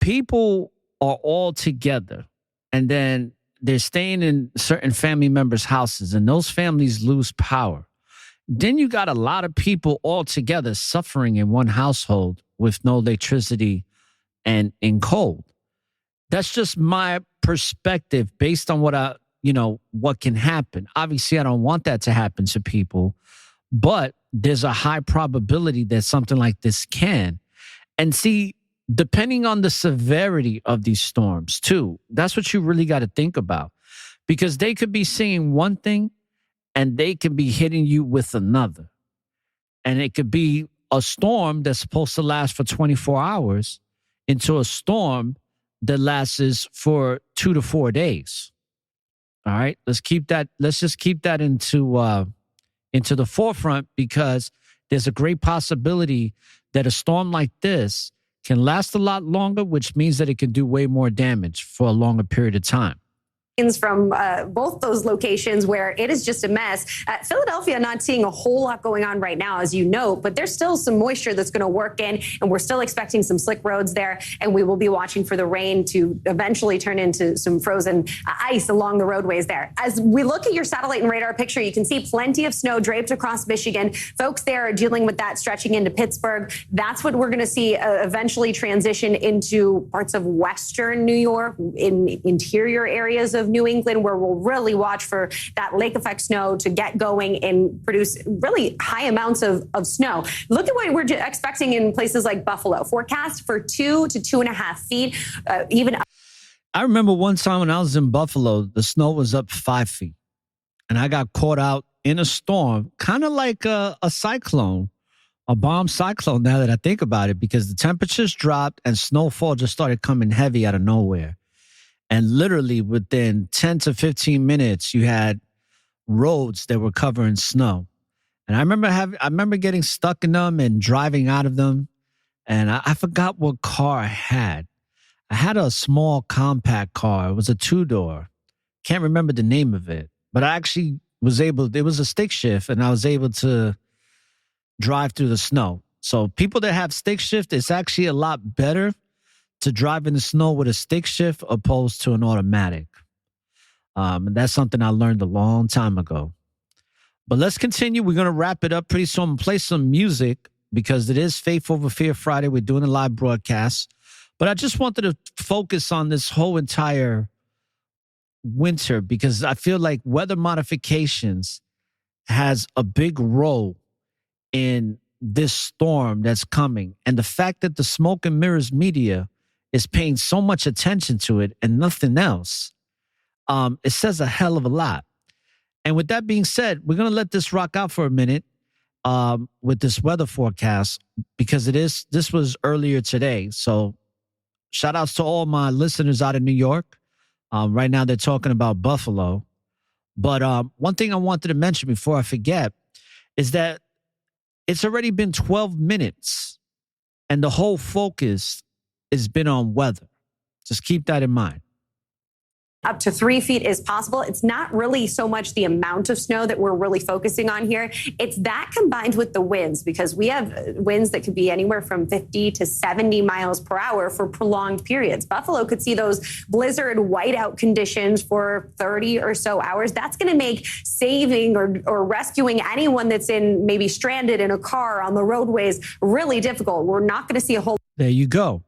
people are all together and then they're staying in certain family members' houses and those families lose power, then you got a lot of people all together suffering in one household with no electricity and in cold. That's just my perspective based on what can happen. Obviously, I don't want that to happen to people, but there's a high probability that something like this can. And see, depending on the severity of these storms too, that's what you really got to think about, because they could be seeing one thing and they could be hitting you with another. And it could be a storm that's supposed to last for 24 hours into a storm that lasts for 2 to 4 days. All right, let's just keep that into the forefront, because there's a great possibility that a storm like this can last a lot longer, which means that it can do way more damage for a longer period of time. From both those locations where it is just a mess. Philadelphia not seeing a whole lot going on right now, as you know, but there's still some moisture that's going to work in, and we're still expecting some slick roads there, and we will be watching for the rain to eventually turn into some frozen ice along the roadways there. As we look at your satellite and radar picture, you can see plenty of snow draped across Michigan. Folks there are dealing with that stretching into Pittsburgh. That's what we're going to see eventually transition into parts of western New York, in interior areas of New England, where we'll really watch for that lake effect snow to get going and produce really high amounts of snow. Look at what we're expecting in places like Buffalo. Forecast for 2 to 2.5 feet, I remember one time when I was in Buffalo, the snow was up 5 feet, and I got caught out in a storm, kind of like a cyclone, a bomb cyclone, now that I think about it, because the temperatures dropped and snowfall just started coming heavy out of nowhere. And literally within 10 to 15 minutes, you had roads that were covered in snow. And I remember getting stuck in them and driving out of them. And I forgot what car I had. I had a small compact car. It was a 2-door. Can't remember the name of it. But I actually it was a stick shift, and I was able to drive through the snow. So people that have stick shift, it's actually a lot better to drive in the snow with a stick shift opposed to an automatic. And that's something I learned a long time ago. But let's continue. We're going to wrap it up pretty soon. I'm going to play some music because it is Faith Over Fear Friday. We're doing a live broadcast. But I just wanted to focus on this whole entire winter, because I feel like weather modifications has a big role in this storm that's coming. And the fact that the smoke and mirrors media is paying so much attention to it and nothing else, it says a hell of a lot. And with that being said, we're going to let this rock out for a minute with this weather forecast, because this was earlier today. So shout outs to all my listeners out of New York. Right now they're talking about Buffalo. But one thing I wanted to mention before I forget is that it's already been 12 minutes and the whole focus has been on weather. Just keep that in mind. Up to 3 feet is possible. It's not really so much the amount of snow that we're really focusing on here. It's that combined with the winds, because we have winds that could be anywhere from 50 to 70 miles per hour for prolonged periods. Buffalo could see those blizzard whiteout conditions for 30 or so hours. That's going to make saving or rescuing anyone that's maybe stranded in a car on the roadways really difficult. We're not going to see a whole. There you go.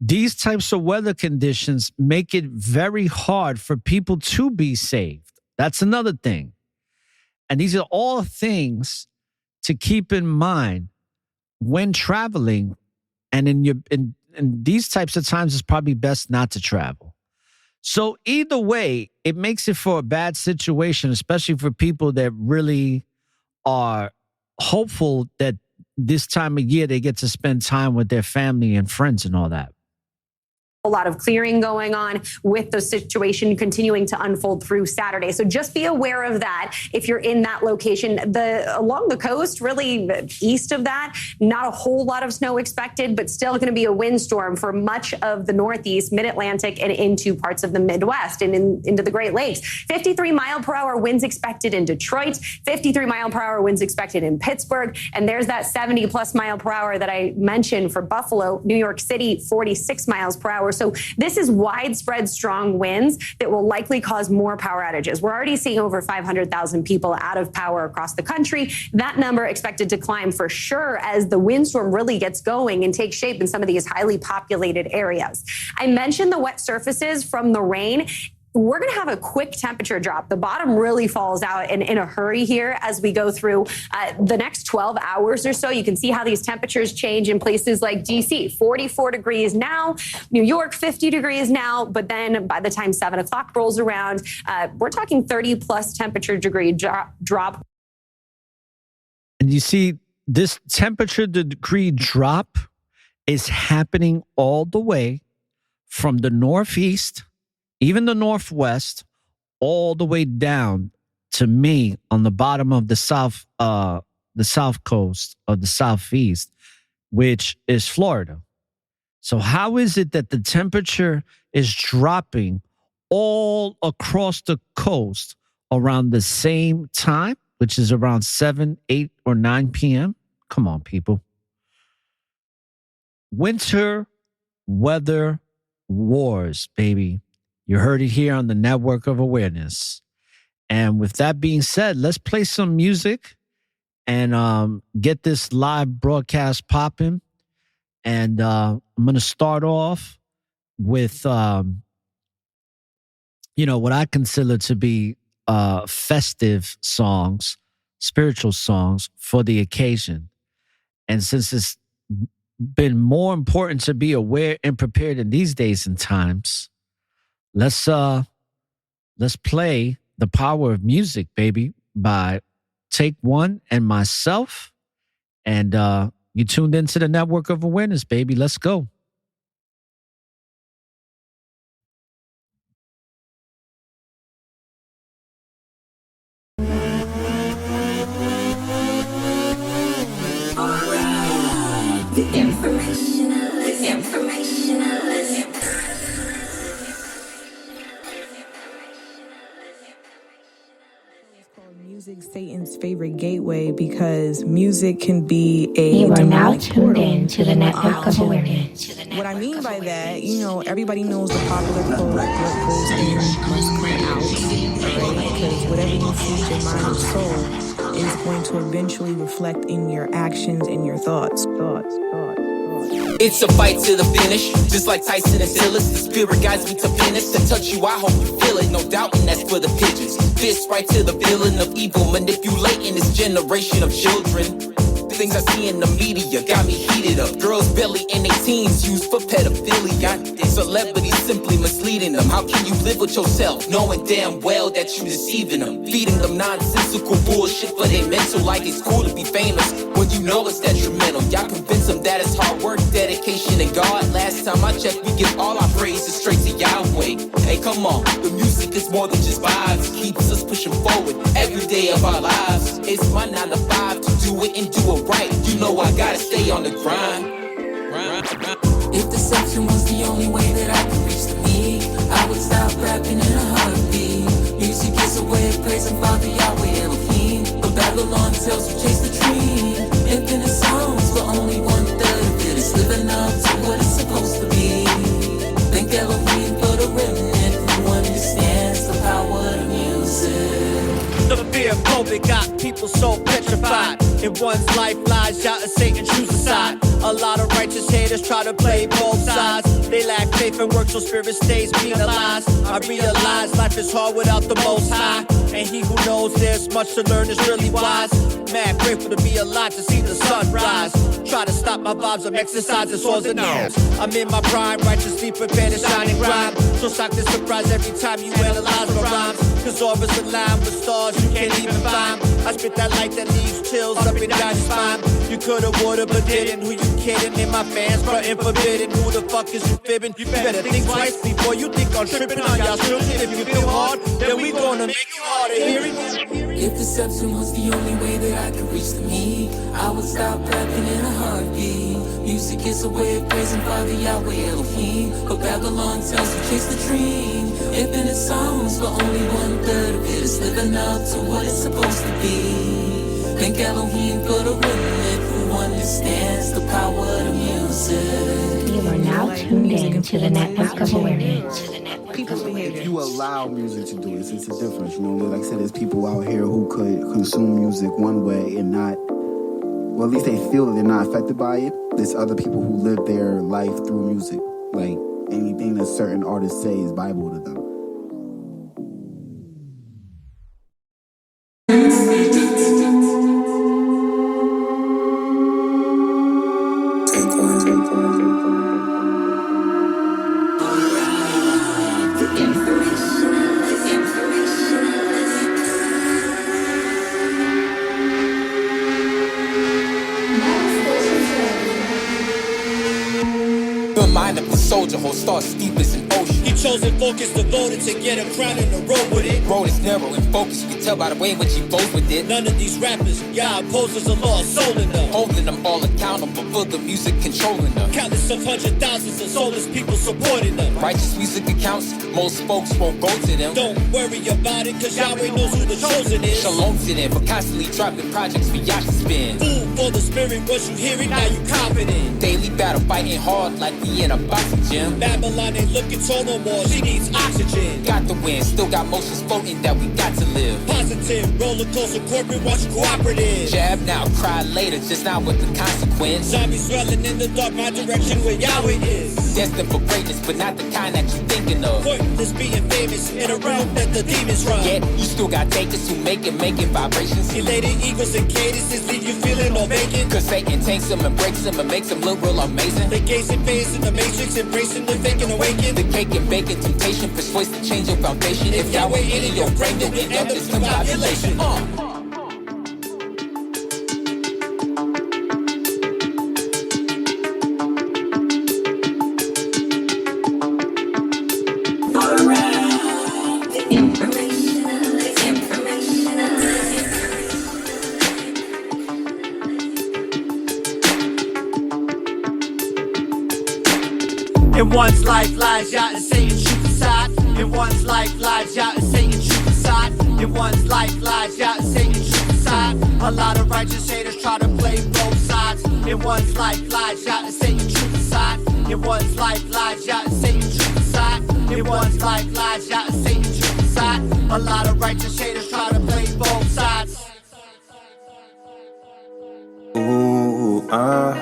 These types of weather conditions make it very hard for people to be saved. That's another thing. And these are all things to keep in mind when traveling. And in these types of times, it's probably best not to travel. So either way, it makes it for a bad situation, especially for people that really are hopeful that this time of year they get to spend time with their family and friends and all that. A lot of clearing going on with the situation continuing to unfold through Saturday. So just be aware of that if you're in that location. Along the coast, really east of that, not a whole lot of snow expected, but still going to be a windstorm for much of the Northeast, Mid-Atlantic, and into parts of the Midwest and into the Great Lakes. 53-mile-per-hour winds expected in Detroit, 53-mile-per-hour winds expected in Pittsburgh, and there's that 70-plus mile-per-hour that I mentioned for Buffalo. New York City, 46 miles per hour. So this is widespread strong winds that will likely cause more power outages. We're already seeing over 500,000 people out of power across the country. That number expected to climb for sure as the windstorm really gets going and takes shape in some of these highly populated areas. I mentioned the wet surfaces from the rain. We're going to have a quick temperature drop. The bottom really falls out in a hurry here as we go through the next 12 hours or so. You can see how these temperatures change in places like DC, 44 degrees now, New York, 50 degrees now. But then by the time 7 o'clock rolls around, we're talking 30 plus temperature degree drop. And you see, this temperature degree drop is happening all the way from the Northeast, even the Northwest, all the way down to me on the bottom of the South coast of the Southeast, which is Florida. So how is it that the temperature is dropping all across the coast around the same time, which is around 7, 8, or 9 p.m.? Come on, people. Winter weather wars, baby. You heard it here on the Network of Awareness. And with that being said, let's play some music and get this live broadcast popping. And I'm going to start off with, what I consider to be festive songs, spiritual songs for the occasion. And since it's been more important to be aware and prepared in these days and times, let's play The Power of Music, baby, by Take One and myself. And you tuned into the Network of Awareness, baby. Let's go. Music's Satan's favorite gateway because music can be a You are now demonic tuned portal. in to the Network of Awareness. What I mean by that, everybody knows the popular quote, what goes in must come out, right? Because whatever you feed your mind and soul is going to eventually reflect in your actions and your thoughts. It's a fight to the finish, just like Tyson and Tillis. The spirit guides me to finish. To touch you, I hope you feel it. No doubt, and that's for the pigeons. Fist right to the villain of evil, manipulating this generation of children. Things I see in the media got me heated up. Girls barely in their teens used for pedophilia. Celebrities simply misleading them. How can you live with yourself, knowing damn well that you deceiving them? Feeding them nonsensical bullshit for their mental, like it's cool to be famous when you know it's detrimental. Y'all convince them that it's hard work, dedication, and God. Last time I checked, we give all our praises straight to Yahweh. Hey, come on, the music is more than just vibes. Keeps us pushing forward every day of our lives. It's my 9 to 5 to do it and do it right. You know I gotta stay on the grind. If deception was the only way that I could reach the me, I would stop rapping in a heartbeat. Music is a way of praising Father Yahweh Elohim. But Babylon tells you chase the dream. Infinite songs, but only 1/3 of it is living up to what it's supposed to be. Thank Elohim for the remnant who understands the power of music. The fear of COVID got people so petrified. In one's life lies out and Satan choose a side. A lot of righteous haters try to play both sides. They lack faith and work so spirit stays penalized. I realize life is hard without the Most High. And he who knows there's much to learn is really wise. Mad grateful to be alive to see the sun rise. Try to stop my vibes, I'm exercising swords and arms. I'm in my prime, righteously prepared to shine and grind. So shock the surprise every time you analyze my rhymes. Cause orbits align with stars you can't even find. I spit that light that leaves chills up and down your spine. You coulda, woulda, but didn't. Who you kidding? And my fans frontin' forbidden. Who the fuck is you fibbing? You better think twice before you think I'm tripping on y'all children. If you feel hard, then we gonna make you harder. Hear it? If deception was the only way that I could reach the me, I would stop rapping in a heartbeat. Music is a way of praising Father Yahweh Elohim, but Babylon tells you chase the dream. Infinite songs, but only 1/3 of it is living up to what it's supposed to be. Thank Elohim for the remnant who understands the power of the music. You are now tuned in to the Network of Awareness. If you allow music to do this, it's a difference. You know, like I said, there's people out here who could consume music one way and not, well, at least they feel that they're not affected by it. There's other people who live their life through music. Like anything that certain artists say is Bible to them. The mind of the soldier whole starts deep as an ocean. He chose and focused, devoted to get a crown and a road with it. Road is narrow and focused, you can tell by the way in which he flows with it. None of these rappers, y'all opposers are lost soul in them. Holding them all accountable for the music controlling them. Countless of hundred thousands of soulless people supporting them. Righteous music accounts, most folks won't go to them. Don't worry about it, cause Yahweh knows who the chosen is. Shalom to them for constantly dropping projects for y'all to spin. Food for the spirit, once you hear it, now you confident. Daily battle fighting hard like we in a boxing gym. Babylon ain't looking tall no more, she needs oxygen. Got the win, still got motions floating that we got to live. Positive, roller coaster, corporate, watch cooperative. Jab now, cry later, just not with the consequence. Zombies swelling in the dark, my direction where Yahweh is. Destined for greatness, but not the kind that you thinking of. Pointless being famous in a realm that the demons run. Yet, you still got takers who making vibrations. Elated eagles and cadences leave you feeling all vacant. Cause Satan tanks them and breaks them and makes them look real amazing. They gaze and phase in the matrix, embracing the fake and awaken. The cake and bacon temptation persuades to change your foundation. If Yahweh ain't in your brain, then we end up discombobulation. In one's life lies Yah and Satan's truth aside. In one's life lies Yah and Satan's truth aside. In one's life lies Yah and Satan's truth aside. A lot of righteous haters try to play both sides. In one's life lies Yah and Satan's truth aside. In one's life lies Yah and Satan's truth aside. In one's life lies Yah and Satan's truth aside. A lot of righteous haters try to play both sides. Ooh, ay,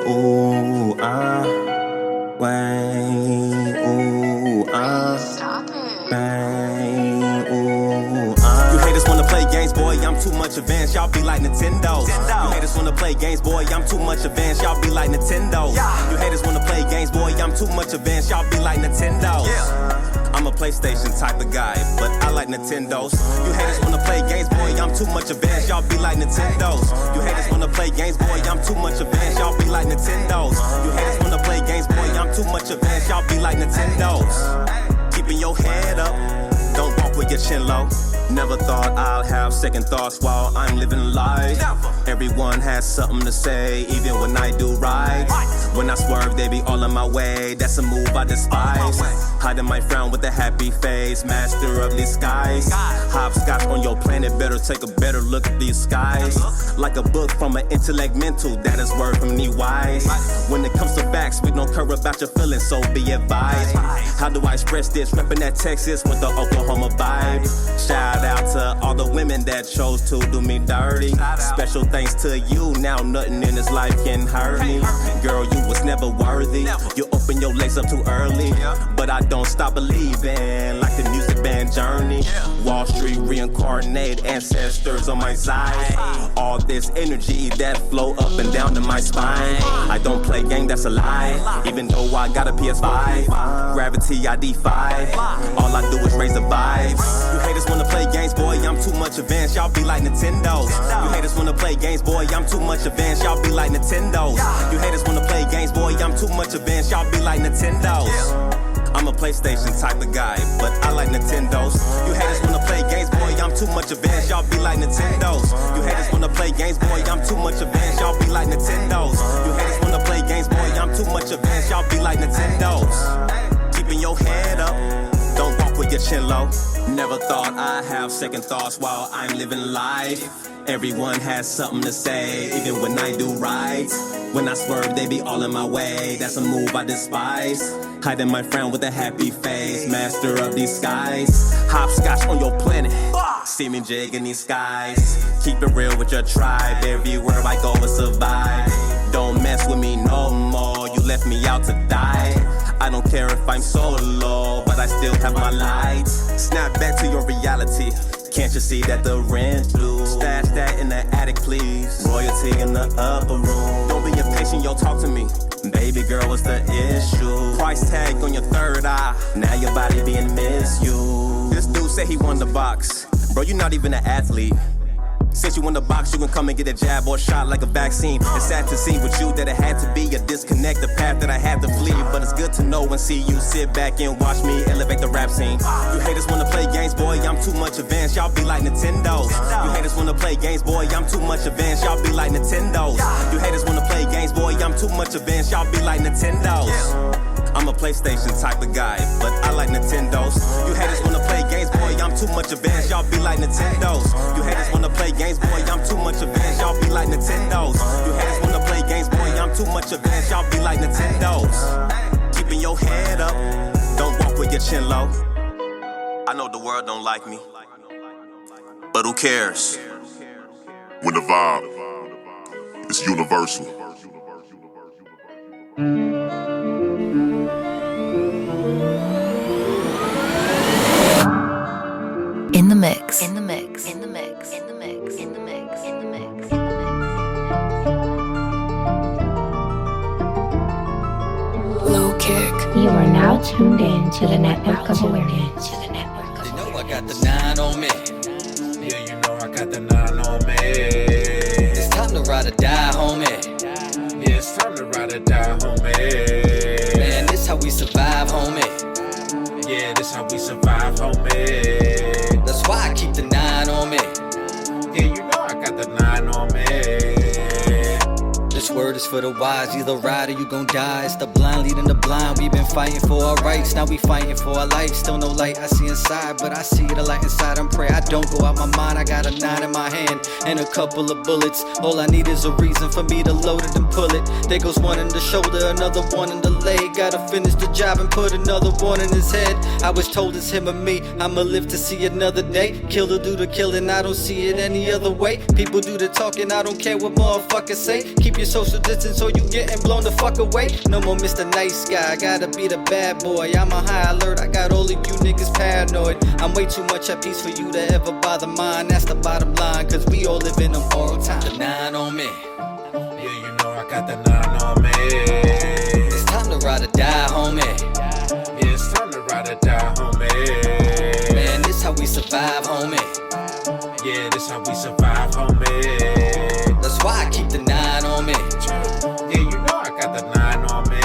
ooh, way, ooh, bang, ooh, You haters wanna play games, boy, I'm too much advanced, y'all be like Nintendo. You haters wanna play games, boy, I'm too much advanced, y'all be like Nintendo. You haters wanna play games, boy, I'm too much advanced, y'all be like Nintendo. I'm a PlayStation type of guy, but I like Nintendos. You haters wanna play games, boy, I'm too much advanced, y'all be like Nintendos. You haters wanna play games, boy, I'm too much advanced, y'all be like Nintendos. You haters wanna play games, boy, I'm too much advanced, y'all be like Nintendos. Keeping your head up, don't walk with your chin low. Never thought I'll have second thoughts while I'm living life. Everyone has something to say, even when I do right. When I swerve, they be all in my way. That's a move I despise. Hiding my frown with a happy face, master of these skies. Hopscotch on your planet, better take a better look at these skies. Like a book from an intellect mental, that is word from me wise. When it comes to facts, we don't care about your feelings, so be advised. How do I express this? Reppin' that Texas with the Oklahoma vibe. Shout out to all the women that chose to do me dirty. Special thanks to you, now nothing in this life can hurt me. Girl, you was never worthy. You open your legs up too early, but I don't stop believing. Like the music band human journey. Wall Street reincarnate ancestors on my side. All this energy that flow up and down to my spine. I don't play game, that's a lie. Even though I got a PS5, gravity I defy. All I do is raise the vibes. You haters wanna play games, boy, I'm too much advanced. Y'all be like Nintendo's. You haters wanna play games, boy, I'm too much advanced. Y'all be like Nintendo's. You haters wanna play games, boy, I'm too much advanced. Y'all be like Nintendo's. I'm a PlayStation type of guy, but I like Nintendo's. You haters wanna play games, boy, I'm too much advanced. Y'all be like Nintendo's. You haters wanna play games, boy, I'm too much advanced. Y'all be like Nintendo's. You haters wanna play games, boy, I'm too much advanced. Y'all be like Nintendo's. Keeping your head up, don't walk with your chin low. Never thought I'd have second thoughts while I'm living life. Everyone has something to say, even when I do right. When I swerve, they be all in my way. That's a move I despise. Hiding my frown with a happy face. Master of these skies. Hopscotch on your planet. See me jig in these skies. Keep it real with your tribe. Everywhere I go I survive. Don't mess with me no more. You left me out to die. I don't care if I'm solo, but I still have my light. Snap back to your reality. Can't you see that the rent due? Stash that in the attic, please. Royalty in the upper room. Don't be impatient, yo, talk to me. Baby girl, what's the issue? Price tag on your third eye. Now your body being misused. This dude said he won the box. Bro, you're not even an athlete. Since you won the box, you can come and get a jab or a shot like a vaccine. It's sad to see with you that it had to be a disconnect, the path that I had to flee. But it's good to know and see you sit back and watch me elevate the rap scene. You haters wanna play games, boy, I'm too much advanced. Y'all be like Nintendo's. You haters wanna play games, boy, I'm too much advanced. Y'all be like Nintendo's. You haters wanna play games, boy, I'm too much advanced. Y'all be like Nintendo's. I'm a PlayStation type of guy, but I like Nintendo's. You haters wanna play games, boy, I'm too much advanced. Y'all be like Nintendo's. You haters wanna play games, boy, I'm too much advanced. Y'all be like Nintendo's. You haters wanna play games, boy, I'm too much advanced. Y'all be like Nintendo's. Keeping your head up, don't walk with your chin low. I know the world don't like me, but who cares? When the vibe is universal. In the mix. In the mix. In the mix. In the mix. In the mix. In the mix. Low kick. You are now tuned in to the network of awareness. You know I got the 9 on me. Yeah, you know I got the 9 on me. It's time to ride or die, homie. Yeah, it's time to ride or die, homie. Man, this how we survive, homie. Yeah, this how we survive, homie. That's why I keep the 9 on me. Yeah, you know I got the 9 on me. This word is for the wise, either ride or you gon' die. It's the blind leading the blind. We've been fighting for our rights, now we fighting for our life. Still no light I see inside, but I see the light inside. I'm praying I don't go out my mind. I got a 9 in my hand and a couple of bullets. All I need is a reason for me to load it and pull it. There goes one in the shoulder, another one in the leg. Gotta finish the job and put another one in his head. I was told it's him or me, I'ma live to see another day. Killer do the killing, I don't see it any other way. People do the talking, I don't care what motherfuckers say. Keep your social distance or you getting blown the fuck away. No more Mr. Nice Guy, I gotta be the bad boy. I'm a high alert, I got all of you niggas paranoid. I'm way too much at peace for you to ever bother mine. That's the bottom line, cause we all live in a moral time. The 9 on me. Yeah, you know I got the 9 on me. It's time to ride or die, homie. Yeah, it's time to ride or die, homie. Man, this how we survive, homie. Yeah, this how we survive, homie. That's why I keep the 9 on me. Yeah, you know I got the 9 on me.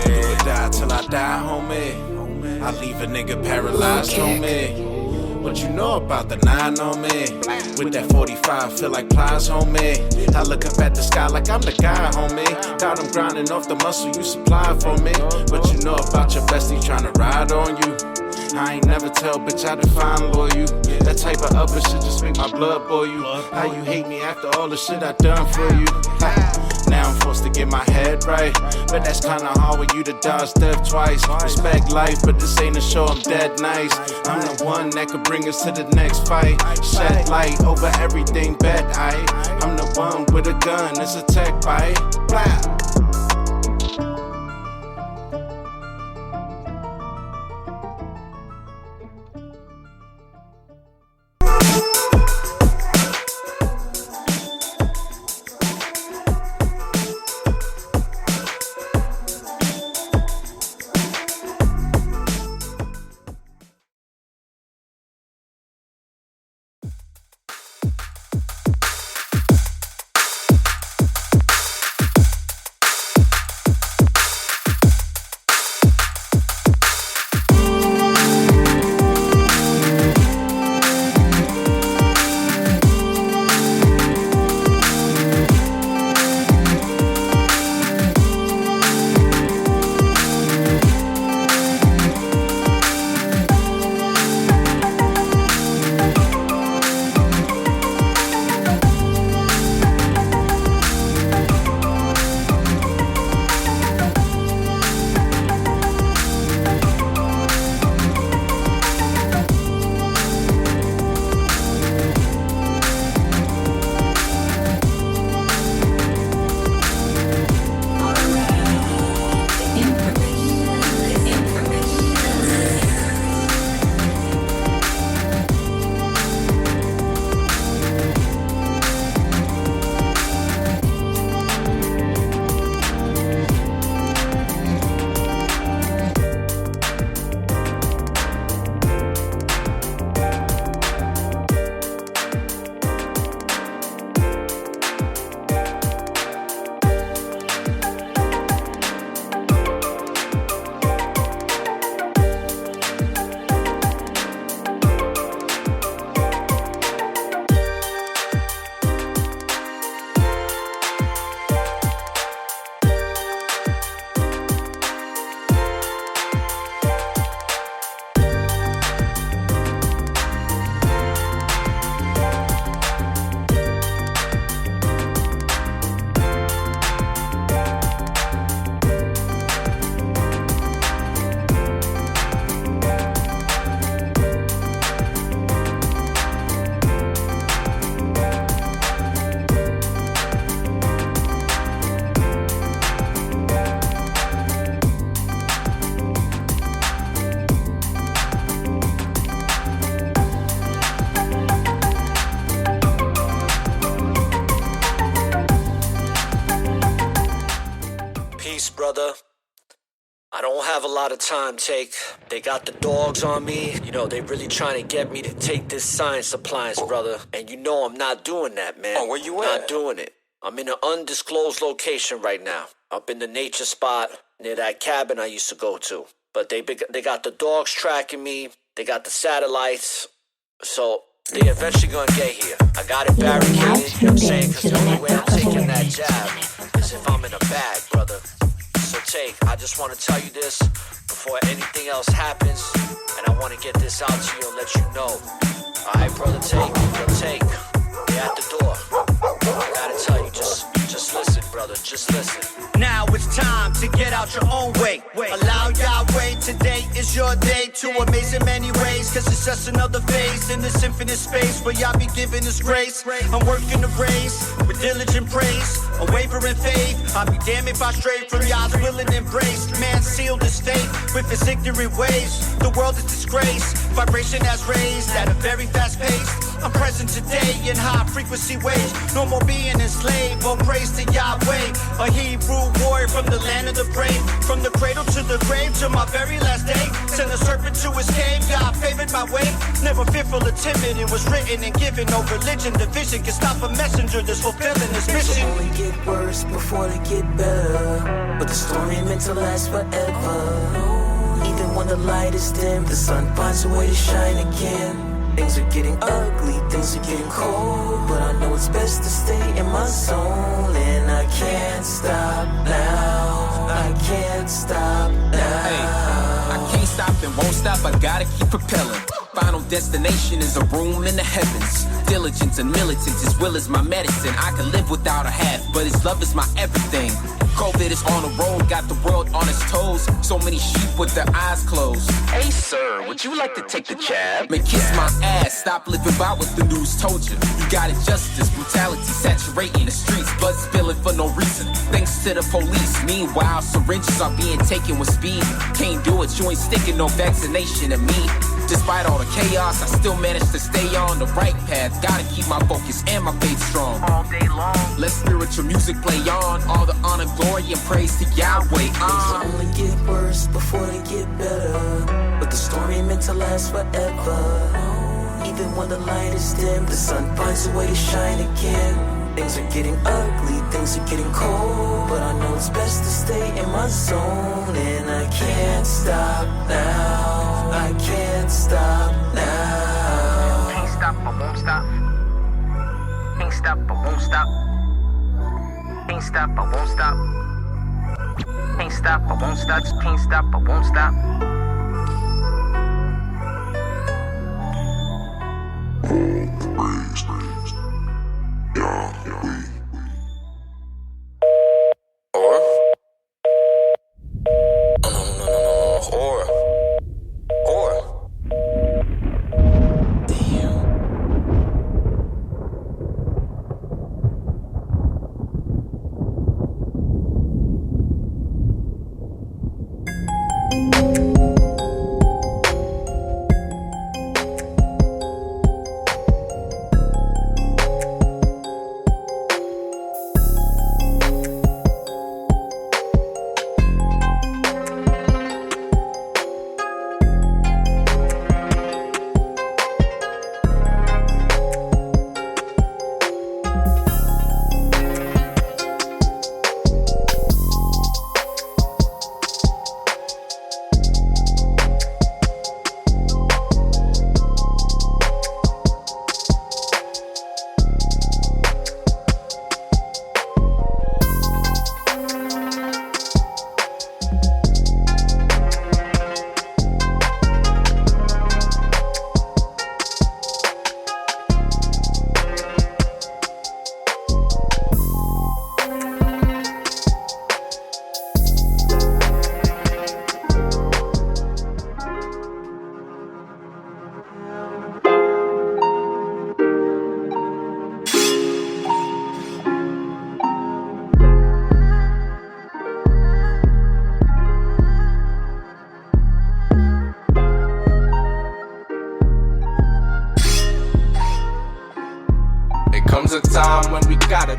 Do or die till I die, homie. I leave a nigga paralyzed, homie. What you know about the 9 on me? With that 45, feel like plies, homie. I look up at the sky like I'm the guy, homie. Got him grinding off the muscle you supply for me. What you know about your bestie trying to ride on you? I ain't never tell, bitch, I define loyal. That type of upper shit just make my blood boil you. How you hate me after all the shit I done for you? Now I'm forced to get my head right, but that's kinda hard when you to dodge death twice. Respect life, but this ain't a show, I'm dead nice. I'm the one that could bring us to the next fight. Shed light over everything bad, I'm the one with a gun, it's a tech bite. Blah. East, brother. I don't have a lot of time, They got the dogs on me. You know, they really trying to get me to take this science appliance, brother. And you know I'm not doing that, man. Oh, where you at? Not doing it. I'm in an undisclosed location right now. Up in the nature spot near that cabin I used to go to. But they got the dogs tracking me. They got the satellites. So they eventually gonna get here. I got it barricaded, you know what I'm saying? Because the only way I'm taking that jab is if I'm in a bag, brother. So I just want to tell you this before anything else happens, and I want to get this out to you and let you know. All right, brother, take. They're at the door. I gotta tell you, just listen, brother, just listen. Now it's time to get out your own way. Allow Yahweh, today is your day to amaze in many ways. Cause it's just another phase in this infinite space where y'all be giving us grace. I'm working the race with diligent praise, unwavering faith. I'll be damned if I stray from y'all's will and embrace. Man sealed his fate with his ignorant ways. The world is disgraced, vibration has raised at a very fast pace. I'm present today in high frequency waves. No more being enslaved, all praise to Yahweh. A Hebrew warrior from the land of the brave. From the cradle to the grave to my very last day. Sent a serpent to his cave, God favored my way. Never fearful or timid, it was written and given. No religion, division can stop a messenger that's fulfilling his mission. It'll only get worse before they get better. But the storm ain't meant to last forever. Even when the light is dim, the sun finds a way to shine again. Things are getting ugly, things are getting cold, but I know it's best to stay in my zone. And I can't stop now, I can't stop now. Hey, I can't stop and won't stop, I gotta keep propelling. Final destination is a room in the heavens. Diligence and militance, his will is my medicine. I can live without a half, but his love is my everything. COVID is on the road, got the world on its toes. So many sheep with their eyes closed. Hey sir, would you like to take the jab? Man, kiss my ass, stop living by what the news told you. You got injustice, brutality saturating the streets. Blood spilling for no reason, thanks to the police. Meanwhile, syringes are being taken with speed. Can't do it, you ain't sticking no vaccination in me. Despite all the chaos, I still manage to stay on the right path. Gotta keep my focus and my faith strong. All day long. Let spiritual music play on. All the honor, glory, and praise to Yahweh. Things will only get worse before they get better. But the storm ain't meant to last forever. Even when the light is dim, the sun finds a way to shine again. Things are getting ugly, things are getting cold, but I know it's best to stay in my zone. And I can't stop now, I can't stop now. Can't stop, I won't stop. Can't stop, I won't stop. Can't stop, I won't stop. Can't stop, I won't stop. Can't stop, I won't stop.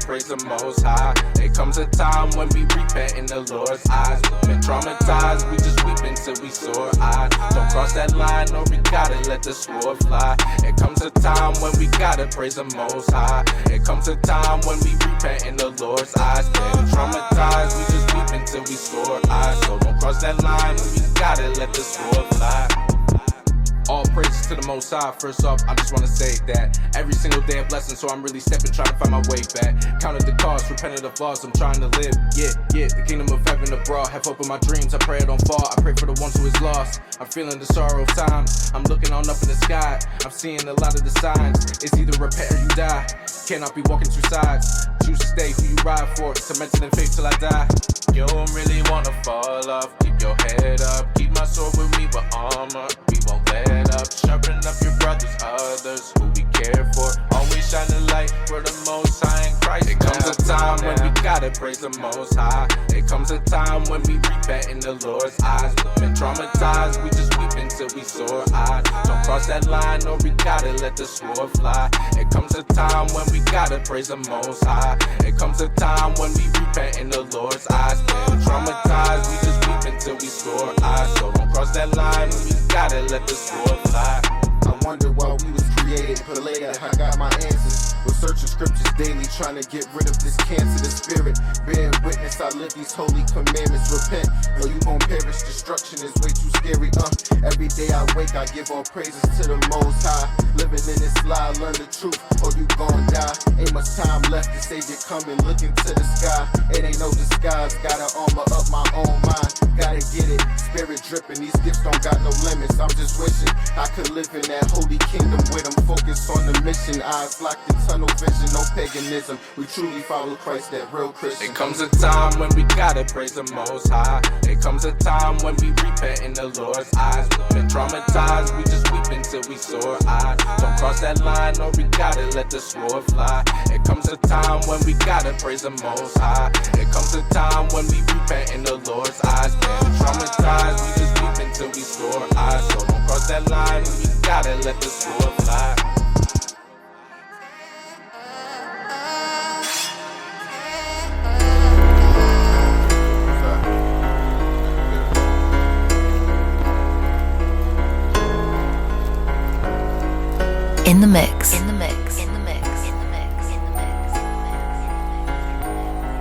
praise the Most High. There comes a time when we repent in the Lord's eyes. We've been traumatized, we just weep until we sore eyes. Don't cross that line, or we gotta let the sword fly. There comes a time when we gotta praise the Most High. There comes a time when we repent in the Lord's eyes. Been traumatized, we just weep until we sore eyes. So don't cross that line, we gotta let the sword fly. All praises to the Most High. First off, I just want to say that every single day a blessing, so I'm really stepping, trying to find my way back. Counted the cost, repented of flaws, I'm trying to live. Yeah, the kingdom of heaven abroad. Have hope in my dreams, I pray I don't fall. I pray for the ones who is lost. I'm feeling the sorrow of times. I'm looking on up in the sky. I'm seeing a lot of the signs. It's either repent or you die. Cannot be walking two sides. Choose to stay who you ride for. Cemented in faith till I die. You don't really wanna fall off. Keep your head up. Keep my sword with me with armor. We won't let up. Sharpen up your brothers, others who we care for. Always shine the light for the Most High in Christ. There comes a time when we gotta praise the Most High. There comes a time when we repent in the Lord's eyes. We've been traumatized, we just weep until we sore eyes. Don't cross that line, or we gotta let the sword fly. There comes a time when we gotta praise the Most High. There comes a time when we repent in the Lord's eyes. Been traumatized, we just weep until we sore eyes. So don't cross that line, we gotta let the sword fly. I wonder why we was created, but later I got my answers. Was searching scriptures daily, trying to get rid of this cancer, the spirit. Bearing witness, I live these holy commandments. Repent, or you gon' perish. Destruction is way too scary. Every day I wake, I give all praises to the Most High. Living in this lie, learn the truth, or you gon' die. Ain't much time left, the Savior coming, looking to the sky. It ain't no disguise, gotta armor up my own mind. Gotta get it, spirit dripping, these gifts don't got no limits. I'm just wishing I could live in that holy kingdom with them. Focus on the mission, eyes locked in tunnel vision, no paganism. We truly follow Christ, that real Christian. There comes a time when we gotta praise the Most High. There comes a time when we repent in the Lord's eyes. We've been traumatized, we just weep until we sore eyes. Don't cross that line, or we gotta let the sword fly. There comes a time when we gotta praise the Most High. There comes a time when we repent in the Lord's eyes. Been traumatized, we just weep until we sore eyes. So don't cross that line, we gotta let the sword fly. In the mix. In the mix.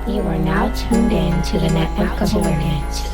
You are now tuned in to the Network of Awareness.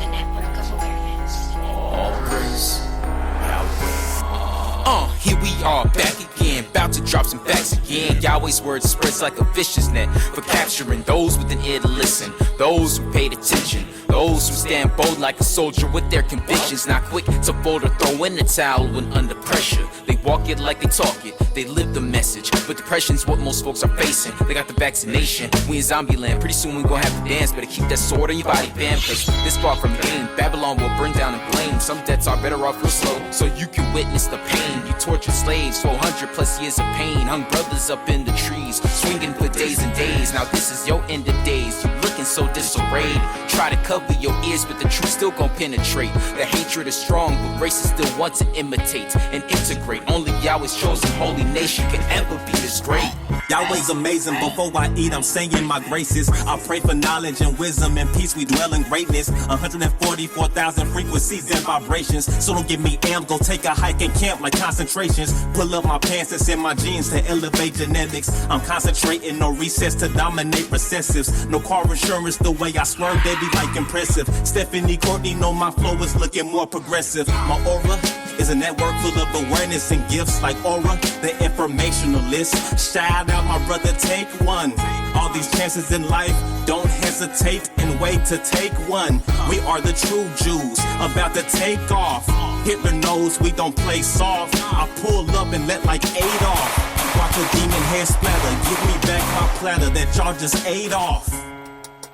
Here we are back again, about to drop some facts again. Yahweh's word spreads like a vicious net for capturing those with an ear to listen, those who paid attention, those who stand bold like a soldier with their convictions, not quick to fold or throw in the towel when under pressure. They walk it like they talk it, they live the message. But depression's what most folks are facing. They got the vaccination, we in zombie land. Pretty soon we gon' have to dance, better keep that sword in your body, fam. Cause this far from pain, Babylon will burn down and blame. Some debts are better off real slow, so you can witness the pain. You tortured slaves, 400 plus years of pain. Hung brothers up in the trees, swinging for days and days. Now this is your end of days, you looking so disarrayed. Try to cover your ears, but the truth still gon' penetrate. The hatred is strong, but races still want to imitate and integrate. Only Yahweh's chosen holy nation can ever be this great. Yahweh's amazing. Before I eat, I'm saying my graces. I pray for knowledge and wisdom and peace. We dwell in greatness. 144,000 frequencies and vibrations. So don't give me amped. Go take a hike in camp like concentrations. Pull up my pants and send my genes to elevate genetics. I'm concentrating, no recess to dominate recessives. No car insurance, the way I swerve, they be like impressive. Stephanie Courtney know my flow is looking more progressive. My aura is a network full of awareness and gifts like Aura, the informationalist. Shout out my brother, take one. All these chances in life, don't hesitate and wait to take one. We are the true Jews, about to take off. Hitler knows we don't play soft. I pull up and let like 8 off. Watch a demon head splatter, give me back my platter that y'all just ate off.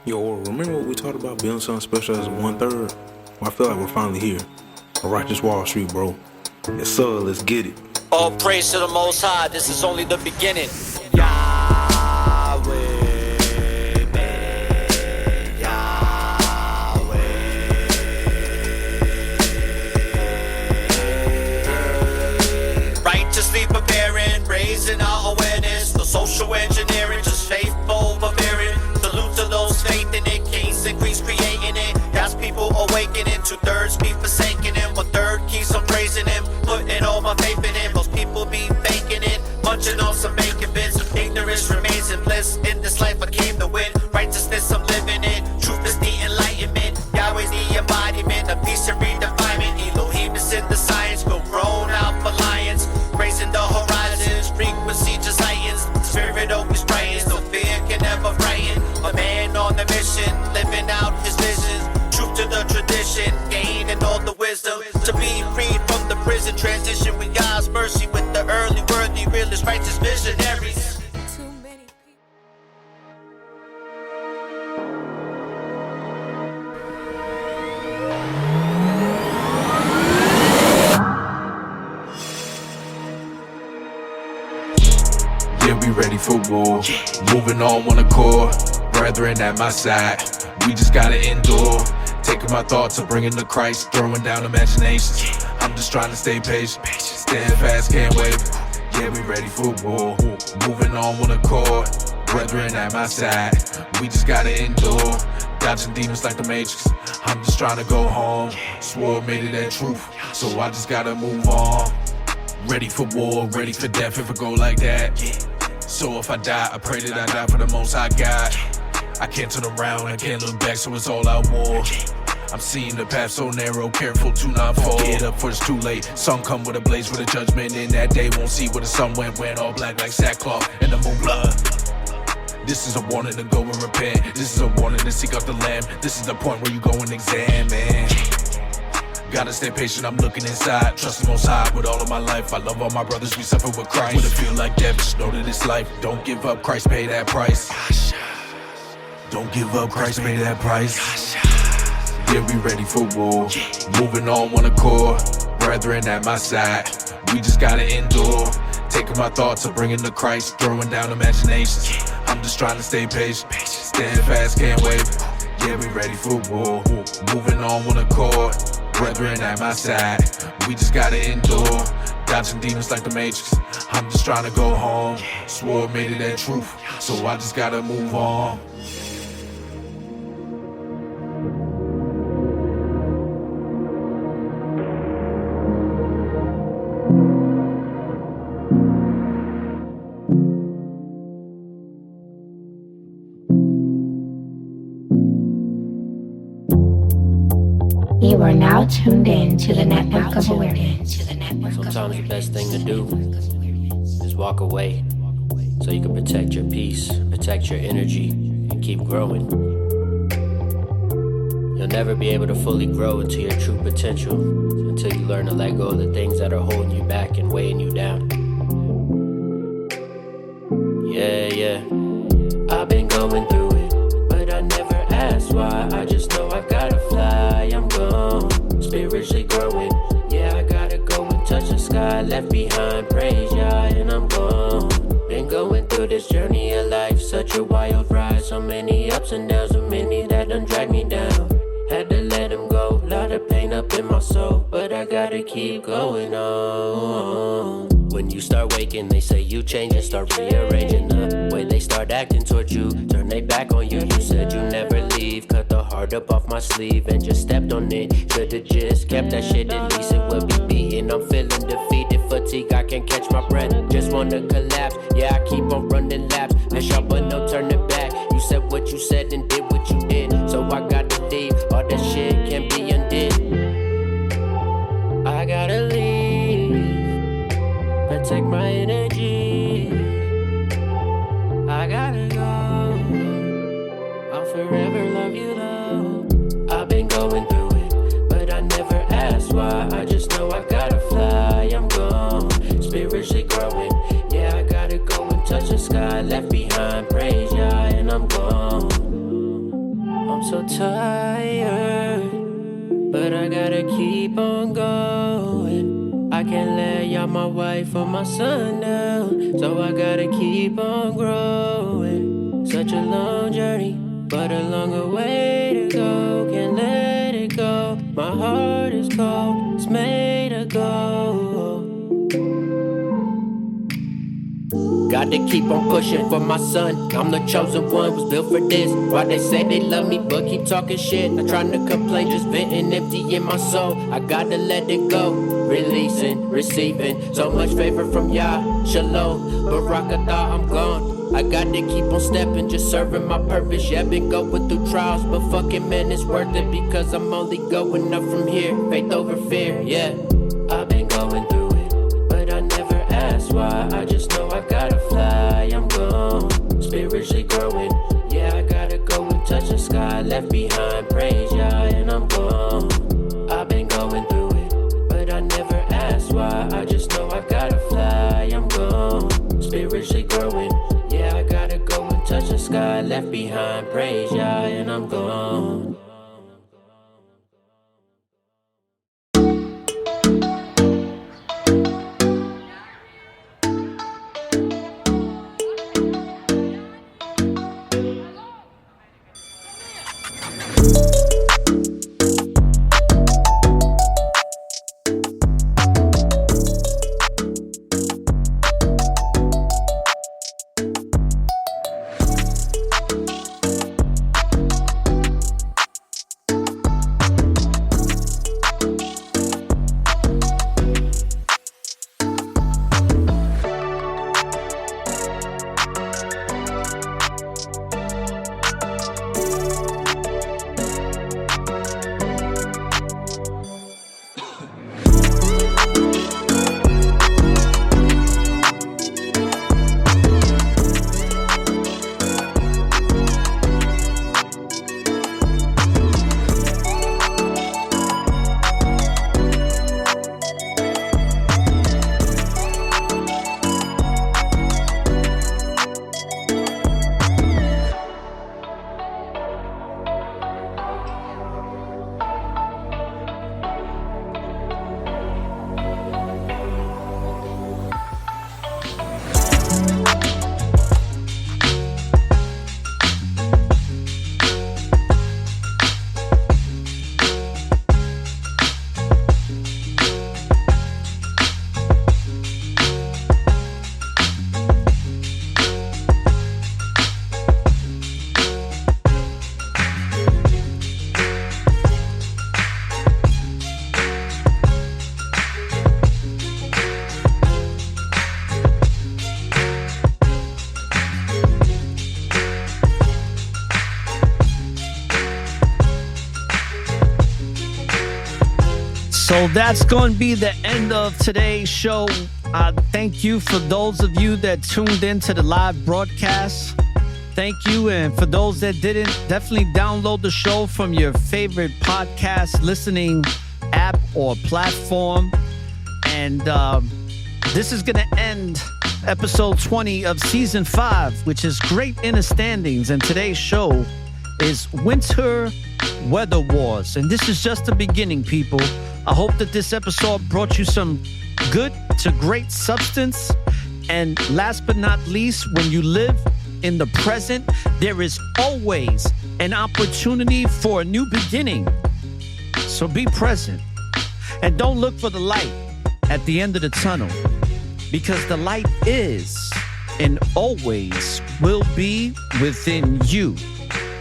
Yo, remember what we talked about building something special as 1/3? Well, I feel like we're finally here. A righteous Wall Street, bro. Yes, sir, let's get it. All praise to the Most High, this is only the beginning. Righteously preparing, raising our awareness. No social engineering, just faithful forbearance. Transition with God's mercy with the early worthy, realist, righteous visionaries. Yeah, we ready for war. Moving on one accord. Brethren at my side. We just gotta endure. Taking my thoughts and bringing to Christ. Throwing down imaginations. I'm just trying to stay patient. Stand fast, can't wait. Yeah, we ready for war. Moving on one accord. Brethren at my side. We just gotta endure. Dodging demons like the Matrix. I'm just trying to go home. Swore made it that truth. So I just gotta move on. Ready for war, ready for death if it go like that. So if I die, I pray that I die for the most high God. I can't turn around, I can't look back, so it's all out war. I'm seeing the path so narrow, careful to not fall. Get up for it's too late. Sun come with a blaze with a judgment in that day. Won't see where the sun went all black like sackcloth and the moon blood. This is a warning to go and repent. This is a warning to seek out the Lamb. This is the point where you go and examine. Gotta stay patient, I'm looking inside. Trust the Most High with all of my life. I love all my brothers, we suffer with Christ. When it feel like death, just know that it's life. Don't give up, Christ paid that price. Don't give up, Christ paid that price. Yeah, we ready for war. Moving on one accord. Brethren at my side. We just gotta endure. Taking my thoughts and bringing to Christ. Throwing down imaginations. I'm just trying to stay patient. Stand fast, can't wait. Yeah, we ready for war. Moving on one accord. Brethren at my side. We just gotta endure. Dodging demons like the Matrix. I'm just trying to go home. Swore made it that truth. So I just gotta move on. You are now tuned in to the Network of Awareness. Sometimes the best thing to do is walk away so you can protect your peace, protect your energy, and keep growing. You'll never be able to fully grow into your true potential until you learn to let go of the things that are holding you back and weighing you down. Yeah. I've been going through it, but I never asked why. I just know I gotta fly, I'm gone. Spiritually growing, yeah, I gotta go and touch the sky. Left behind, praise Yah, and I'm gone. Been going through this journey of life, such a wild ride. So many ups and downs, so many that done drag me down. Had to let him go, lot of pain up in my soul, but I gotta keep going on. When you start waking, they say you change and start rearranging the way they start acting towards you. Turn they back on you, you said you never leave. Cut the heart up off my sleeve and just stepped on it. Should've just kept that shit, at least it would be beating. I'm feeling defeated, fatigue, I can't catch my breath. Just wanna collapse, yeah, I keep on running laps. Miss y'all, but no turning back. You said what you said and did what you did, so I gotta leave. All that shit can't be undid. I gotta leave, protect my energy. I gotta go, I'll forever love you though. I've been going through it, but I never asked why. I just know I gotta fly, I'm gone. Spiritually growing, yeah, I gotta go and touch the sky. Left behind, praise Yah, and I'm gone. I'm so tired, but I gotta keep on going. I can't let y'all my wife or my son down, so I gotta keep on growing. Such a long journey, but a longer way to go. Can't let it go, my heart is cold, it's made of gold. Got to keep on pushing for my son. I'm the chosen one, was built for this. Why they say they love me, but keep talking shit. Not trying to complain, just venting empty in my soul. I gotta let it go, releasing, receiving so much favor from Yah. Shalom, Barakatah, I'm gone. I got to keep on stepping, just serving my purpose. Yeah, been going through trials, but fucking man, it's worth it because I'm only going up from here. Faith over fear, yeah. I've been going through it, but I never asked why. I just know I gotta fly, I'm gone. Spiritually growing, yeah, I gotta go and touch the sky. Left behind, praise Yah, and I'm gone. I've been going through it, but I never asked why. left behind. Praise Yah, and I'm gone. So that's going to be the end of today's show. Thank you for those of you that tuned in to the live broadcast. Thank you. And for those that didn't, definitely download the show from your favorite podcast listening app or platform. And this is going to end episode 20 of season 5, which is Great Understandings. And today's show is Winter Weather Wars. And this is just the beginning, people. I hope that this episode brought you some good to great substance. And last but not least, when you live in the present, there is always an opportunity for a new beginning. So be present and don't look for the light at the end of the tunnel, because the light is and always will be within you.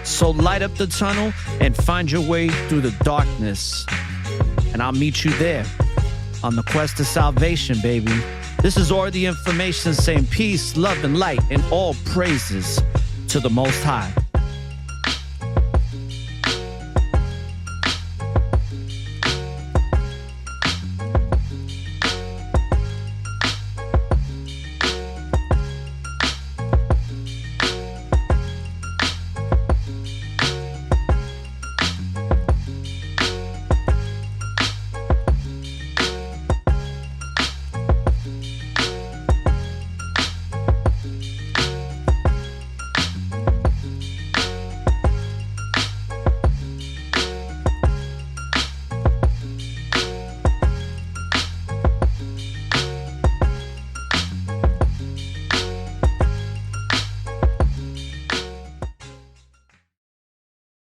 So light up the tunnel and find your way through the darkness. And I'll meet you there on the quest to salvation, baby. This is all the information saying peace, love, and light, and all praises to the Most High.